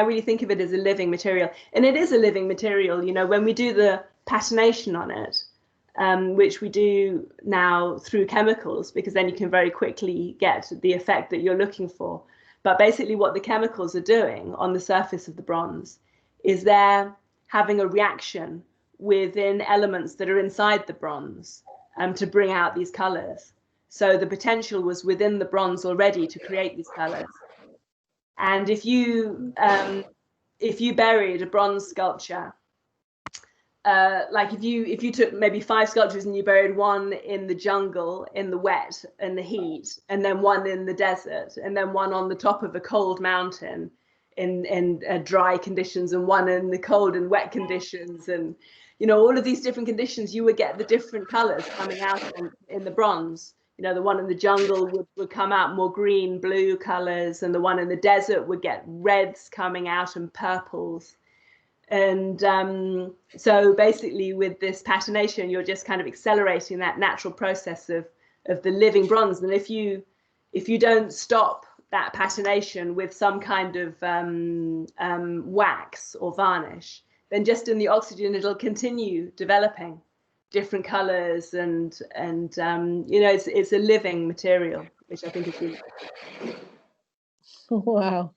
really think of it as a living material, and it is a living material. When we do the patination on it, which we do now through chemicals, because then you can very quickly get the effect that you're looking for. But basically what the chemicals are doing on the surface of the bronze is they're having a reaction within elements that are inside the bronze to bring out these colors. So the potential was within the bronze already to create these colors. And if you buried a bronze sculpture, like if you took maybe 5 sculptures and you buried one in the jungle, in the wet and the heat, and then one in the desert, and then one on the top of a cold mountain in dry conditions, and one in the cold and wet conditions, and all of these different conditions, you would get the different colors coming out in the bronze. The one in the jungle would come out more green, blue colors, and the one in the desert would get reds coming out and purples. And so basically with this patination, you're just kind of accelerating that natural process of the living bronze. And if you don't stop that patination with some kind of wax or varnish, then just in the oxygen, it'll continue developing different colors, and it's a living material, which I think is really
Wow,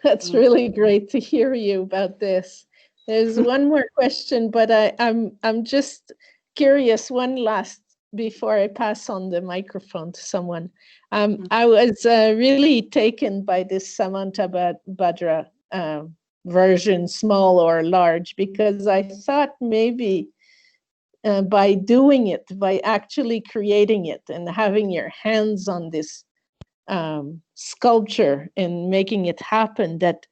that's really great to hear you about this. There's one more question, but I'm just curious. One last before I pass on the microphone to someone. I was really taken by this Samanta Bhadra version, small or large, because I thought maybe by doing it, by actually creating it and having your hands on this sculpture and making it happen, that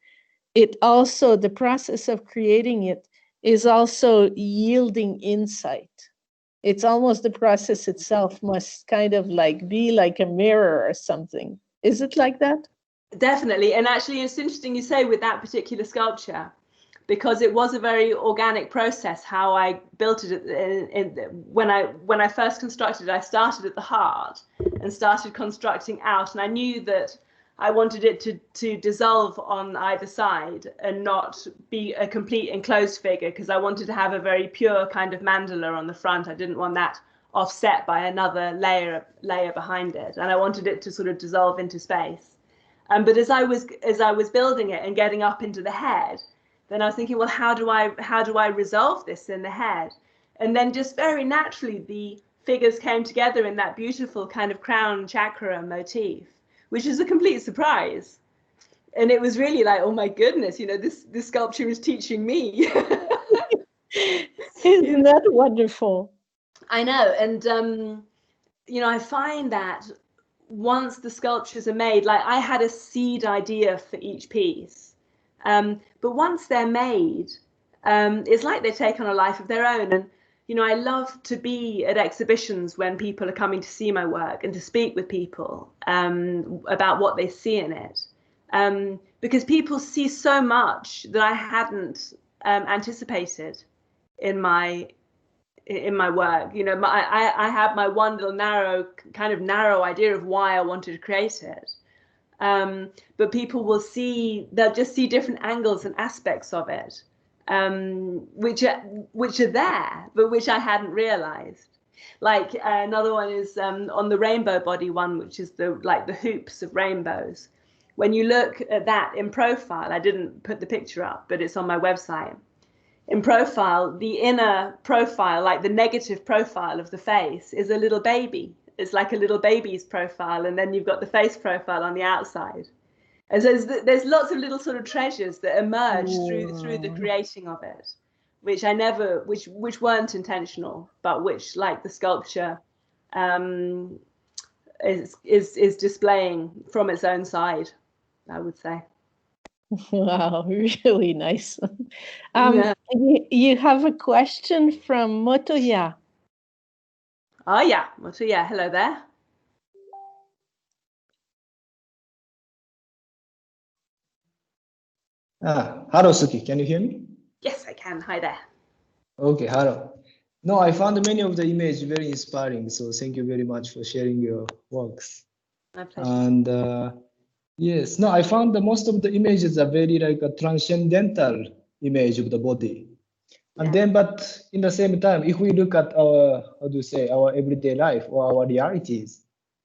it also, the process of creating it is also yielding insight. It's almost the process itself must kind of be like a mirror or something. Is it like that?
Definitely. And actually, it's interesting you say with that particular sculpture, because it was a very organic process how I built it. When I first constructed it, I started at the heart and started constructing out, and I knew that I wanted it to dissolve on either side and not be a complete enclosed figure, because I wanted to have a very pure kind of mandala on the front. I didn't want that offset by another layer behind it, and I wanted it to sort of dissolve into space. But as I was building it and getting up into the head, then I was thinking, well, how do I resolve this in the head? And then just very naturally, the figures came together in that beautiful kind of crown chakra motif, which is a complete surprise. And it was really like, oh my goodness, this sculpture is teaching me.
Isn't that wonderful?
I know. And, I find that once the sculptures are made, like I had a seed idea for each piece. But once they're made, it's like they take on a life of their own. And, I love to be at exhibitions when people are coming to see my work and to speak with people about what they see in it. Because people see so much that I hadn't anticipated in my work. I have my one little narrow idea of why I wanted to create it. But people they'll just see different angles and aspects of it, which are there, but which I hadn't realized. Like another one is on the rainbow body one, which is the hoops of rainbows, when you look at that in profile, I didn't put the picture up, but it's on my website. In profile, the inner profile, like the negative profile of the face, is a little baby. It's like a little baby's profile, and then you've got the face profile on the outside. And so there's lots of little sort of treasures that emerge through the creating of it, which I never, which weren't intentional, but which, like the sculpture, is displaying from its own side, I would say.
Wow, really nice.
Yeah.
You have a question from Motoya.
Oh yeah, Motoya, hello there.
Hello, Sukhi. Can you hear me?
Yes, I can. Hi there.
Okay, hello. No, I found many of the images very inspiring. So thank you very much for sharing your works.
My pleasure.
And yes, no, I found that most of the images are very like a transcendental image of the body. And then, but in the same time, if we look at our, how do you say, our everyday life or our realities,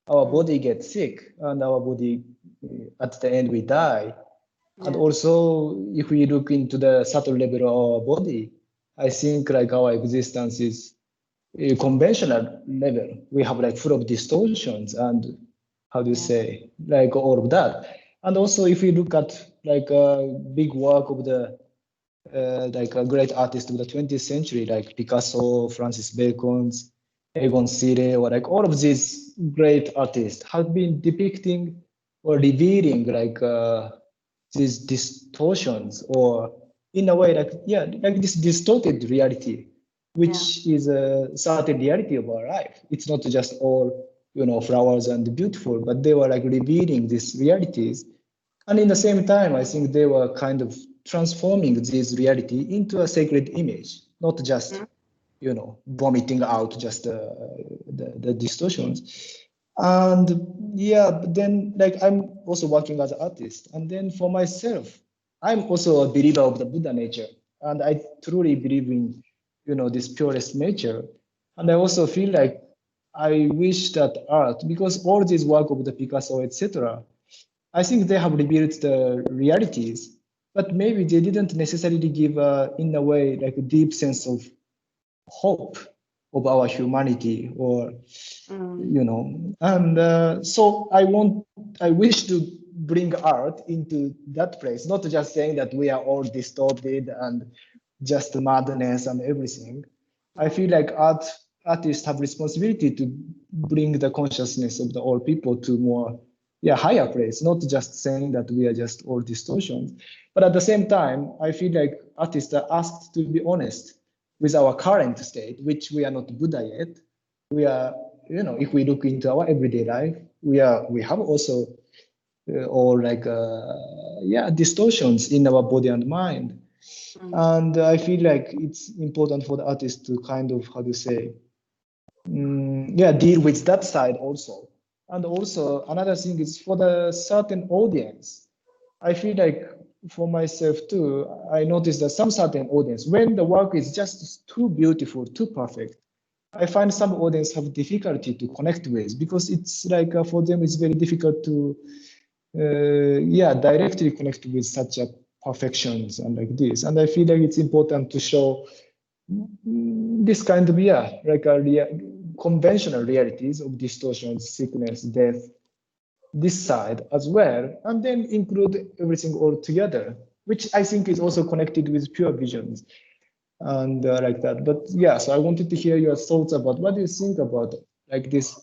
our body gets sick and our body, at the end, we die. And also, if we look into the subtle level of our body, I think like our existence is a conventional level. We have like full of distortions and how do you say, like all of that. And also, if we look at like a big work of the like a great artist of the 20th century, like Picasso, Francis Bacon's, Egon Schiele, or like all of these great artists have been depicting or revealing like these distortions, or in a way like like this distorted reality, which is a certain reality of our life. It's not just all flowers and beautiful, but they were like revealing these realities. And in the same time, I think they were kind of transforming this reality into a sacred image, not just vomiting out just the distortions. And but then like I'm also working as an artist, and then for myself, I'm also a believer of the Buddha nature, and I truly believe in this purest nature. And I also feel like I wish that art, because all this work of the Picasso, etc., I think they have revealed the realities, but maybe they didn't necessarily give in a way like a deep sense of hope of our humanity, or and so I wish to bring art into that place, not just saying that we are all distorted and just madness and everything. I feel like artists have responsibility to bring the consciousness of the all people to more higher place, not just saying that we are just all distortions. But at the same time, I feel like artists are asked to be honest with our current state, which we are not Buddha yet. We are, if we look into our everyday life, we have also all like distortions in our body and mind. And I feel like it's important for the artist to kind of, how to say, deal with that side also. And also another thing is for the certain audience, I feel like for myself too, I noticed that some certain audience, when the work is just too beautiful, too perfect, I find some audience have difficulty to connect with, because it's like for them it's very difficult to directly connect with such a perfections and like this. And I feel like it's important to show this kind of like a conventional realities of distortions, sickness, death, this side as well, and then include everything all together, which I think is also connected with pure visions and like that. But so I wanted to hear your thoughts about what do you think about like these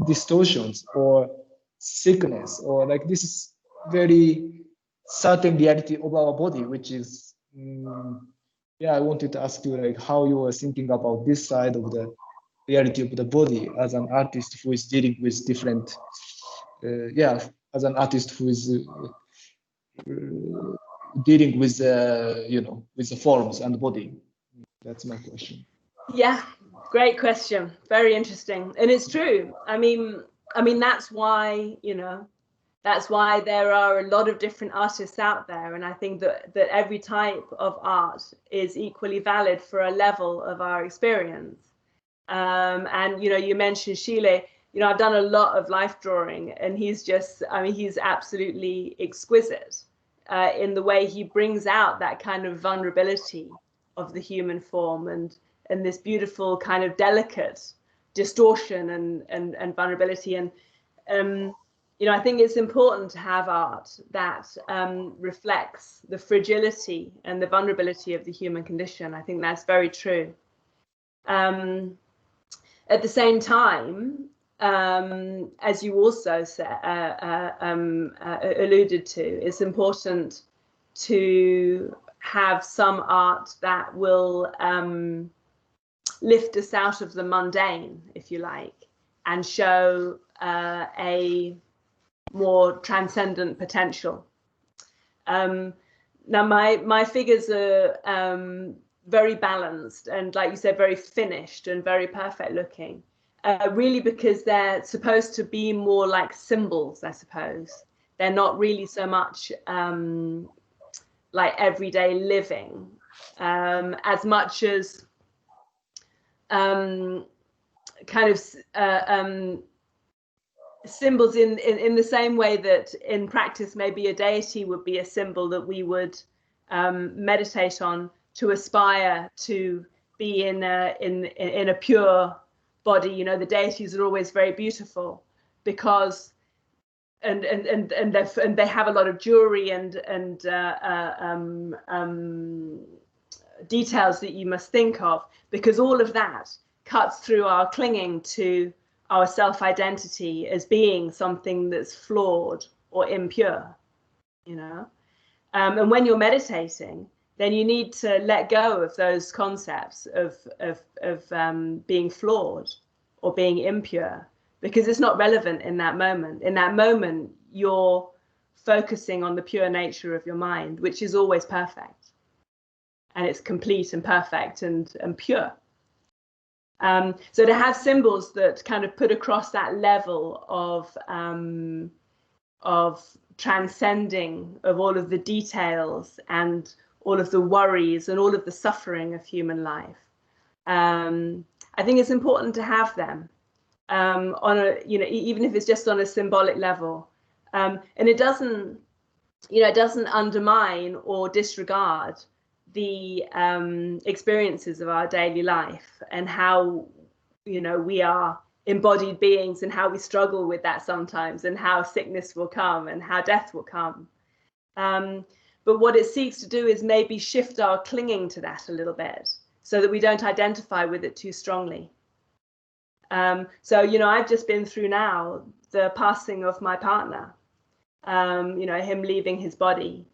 distortions or sickness, or like this is very certain reality of our body, which is I wanted to ask you like how you were thinking about this side of the reality of the body as an artist who is dealing with different as an artist who is dealing with with the forms and the body. That's my question.
Yeah, great question. Very interesting. And it's true. I mean that's why, that's why there are a lot of different artists out there. And I think that every type of art is equally valid for a level of our experience. And you mentioned Schiele. you know, I've done a lot of life drawing, and he's just, I mean, he's absolutely exquisite in the way he brings out that kind of vulnerability of the human form, and this beautiful kind of delicate distortion and vulnerability. And you know, I think it's important to have art that reflects the fragility and the vulnerability of the human condition. I think that's very true. At the same time, as you also said, alluded to, it's important to have some art that will lift us out of the mundane, if you like, and show a more transcendent potential. Now, my figures are very balanced and, like you said, very finished and very perfect looking, really because they're supposed to be more like symbols, I suppose. They're not really so much like everyday living, as much as kind of symbols in the same way that in practice maybe a deity would be a symbol that we would meditate on to aspire to be in a pure body. You know, the deities are always very beautiful because and they have a lot of jewelry and details that you must think of, because all of that cuts through our clinging to our self-identity as being something that's flawed or impure, you know. And when you're meditating, then you need to let go of those concepts of being flawed or being impure, because it's not relevant in that moment. In that moment, you're focusing on the pure nature of your mind, which is always perfect, and it's complete and perfect and pure. So to have symbols that kind of put across that level of transcending of all of the details and all of the worries and all of the suffering of human life, I think it's important to have them on a, you know, even if it's just on a symbolic level, and it doesn't, you know, it doesn't undermine or disregard the experiences of our daily life and how, you know, we are embodied beings and how we struggle with that sometimes, and how sickness will come and how death will come. But what it seeks to do is maybe shift our clinging to that a little bit so that we don't identify with it too strongly. So, you know, I've just been through now the passing of my partner, you know, him leaving his body.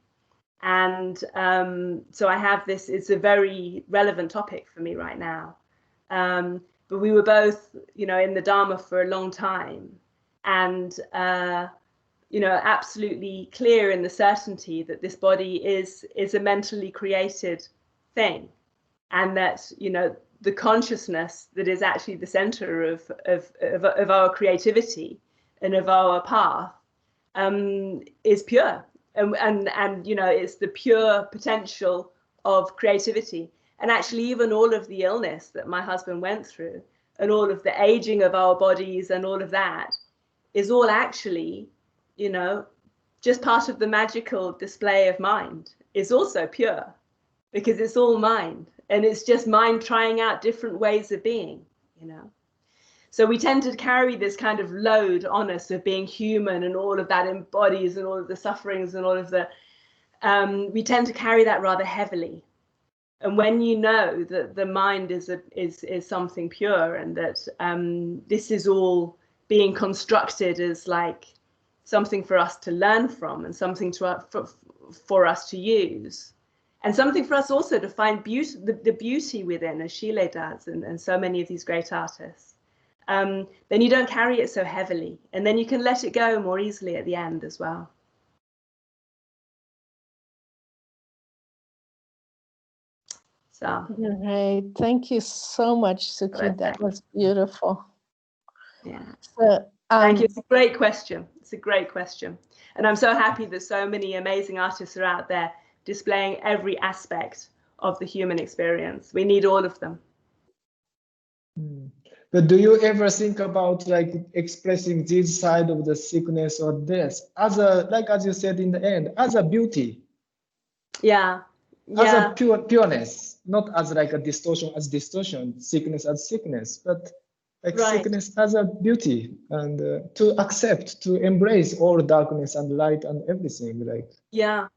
And so I have this, it's a very relevant topic for me right now. But we were both, you know, in the Dharma for a long time, and, you know, absolutely clear in the certainty that this body is a mentally created thing, and that, you know, the consciousness that is actually the center of our creativity and of our path is pure. And you know, it's the pure potential of creativity. And actually, even all of the illness that my husband went through and all of the aging of our bodies and all of that is all actually, you know, just part of the magical display of mind. Is also pure, because it's all mind, and it's just mind trying out different ways of being, you know. So we tend to carry this kind of load on us of being human, and all of that embodies and all of the sufferings and all of the, we tend to carry that rather heavily. And when you know that the mind is something pure, and that this is all being constructed as like something for us to learn from, and something for us to use, and something for us also to find beauty, the beauty within, as Shile does, and so many of these great artists, then you don't carry it so heavily, and then you can let it go more easily at the end as well. So.
Great. Thank you so much, Sukhi. That was beautiful.
Yeah.
So,
thank you. It's a great question. It's a great question. And I'm so happy that so many amazing artists are out there displaying every aspect of the human experience. We need all of them.
But do you ever think about like expressing this side of the sickness or death as a, like as you said in the end, as a beauty,
Yeah.
as a
Yeah.
pureness, not as like a distortion, sickness as sickness, but like
Right.
sickness as a beauty, and to accept, to embrace all darkness and light and everything. Like
Yeah.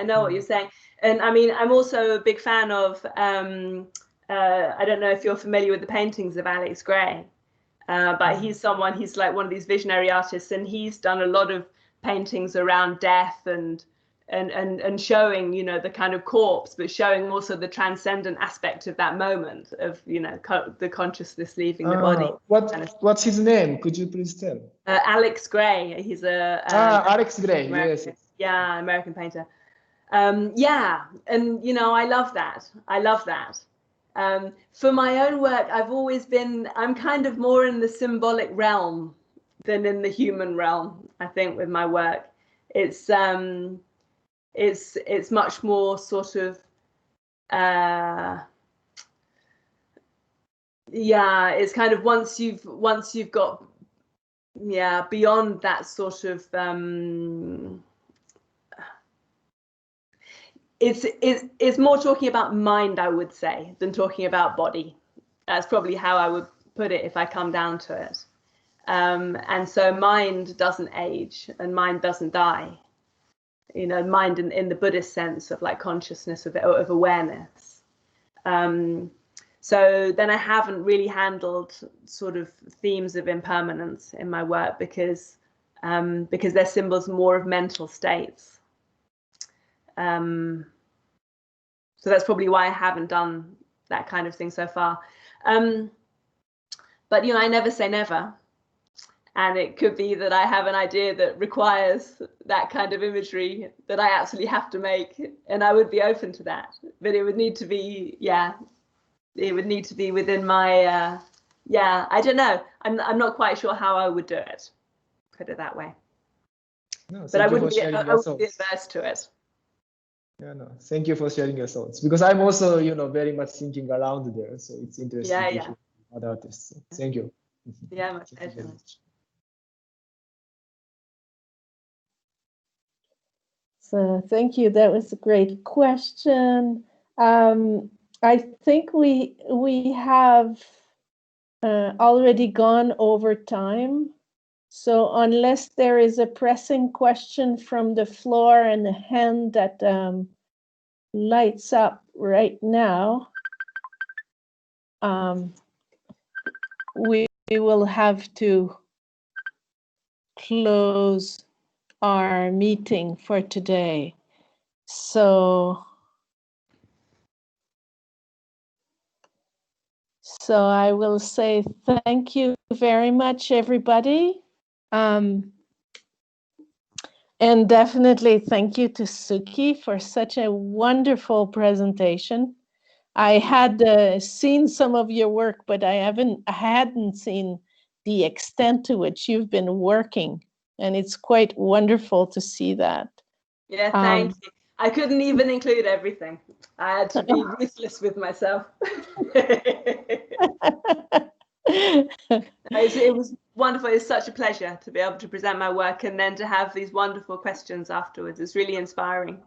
I know what you're saying. And I mean, I'm also a big fan of, I don't know if you're familiar with the paintings of Alex Gray, but he's like one of these visionary artists, and he's done a lot of paintings around death and showing, you know, the kind of corpse, but showing also the transcendent aspect of that moment of, you know, the consciousness leaving the body.
What's his name? Could you please tell?
Alex Gray. He's a
Alex Gray.
American,
Yes.
yeah, American painter. Yeah, and you know, I love that. For my own work, I'm kind of more in the symbolic realm than in the human realm, I think, with my work. It's much more sort of, yeah, it's kind of once you've got, yeah, beyond that sort of, it's more talking about mind, I would say, than talking about body. That's probably how I would put it if I come down to it. And so mind doesn't age and mind doesn't die. You know, mind in the Buddhist sense of like consciousness, of awareness. So then I haven't really handled sort of themes of impermanence in my work because they're symbols more of mental states. So that's probably why I haven't done that kind of thing so far. But, you know, I never say never. And it could be that I have an idea that requires that kind of imagery that I absolutely have to make, and I would be open to that. But it would need to be, yeah, it would need to be within my, yeah, I don't know. I'm not quite sure how I would do it, put it that way.
No,
but I wouldn't be
thoughts.
adverse to it.
Yeah, no, thank you for sharing your thoughts, because I'm also, you know, very much thinking around there. So it's interesting to hear other artists. So thank you.
Yeah, my pleasure.
So thank you. That was a great question. I think we have already gone over time. So unless there is a pressing question from the floor and a hand that lights up right now, we will have to close our meeting for today. So I will say thank you very much, everybody. And definitely thank you to Sukhi for such a wonderful presentation. I had seen some of your work, but I hadn't seen the extent to which you've been working. And it's quite wonderful to see that.
Yeah, thank you. I couldn't even include everything. I had to be ruthless with myself. It was wonderful. It's such a pleasure to be able to present my work and then to have these wonderful questions afterwards. It's really inspiring.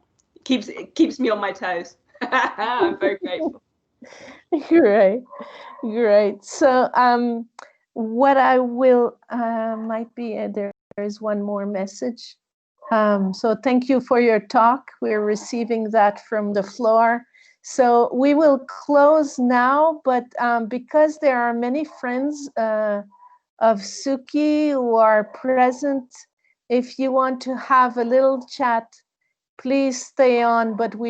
It keeps me on my toes. I'm very grateful.
Great. So what I will might be there is one more message. So thank you for your talk. We're receiving that from the floor. So we will close now, but because there are many friends of Sukhi who are present, if you want to have a little chat, please stay on, but we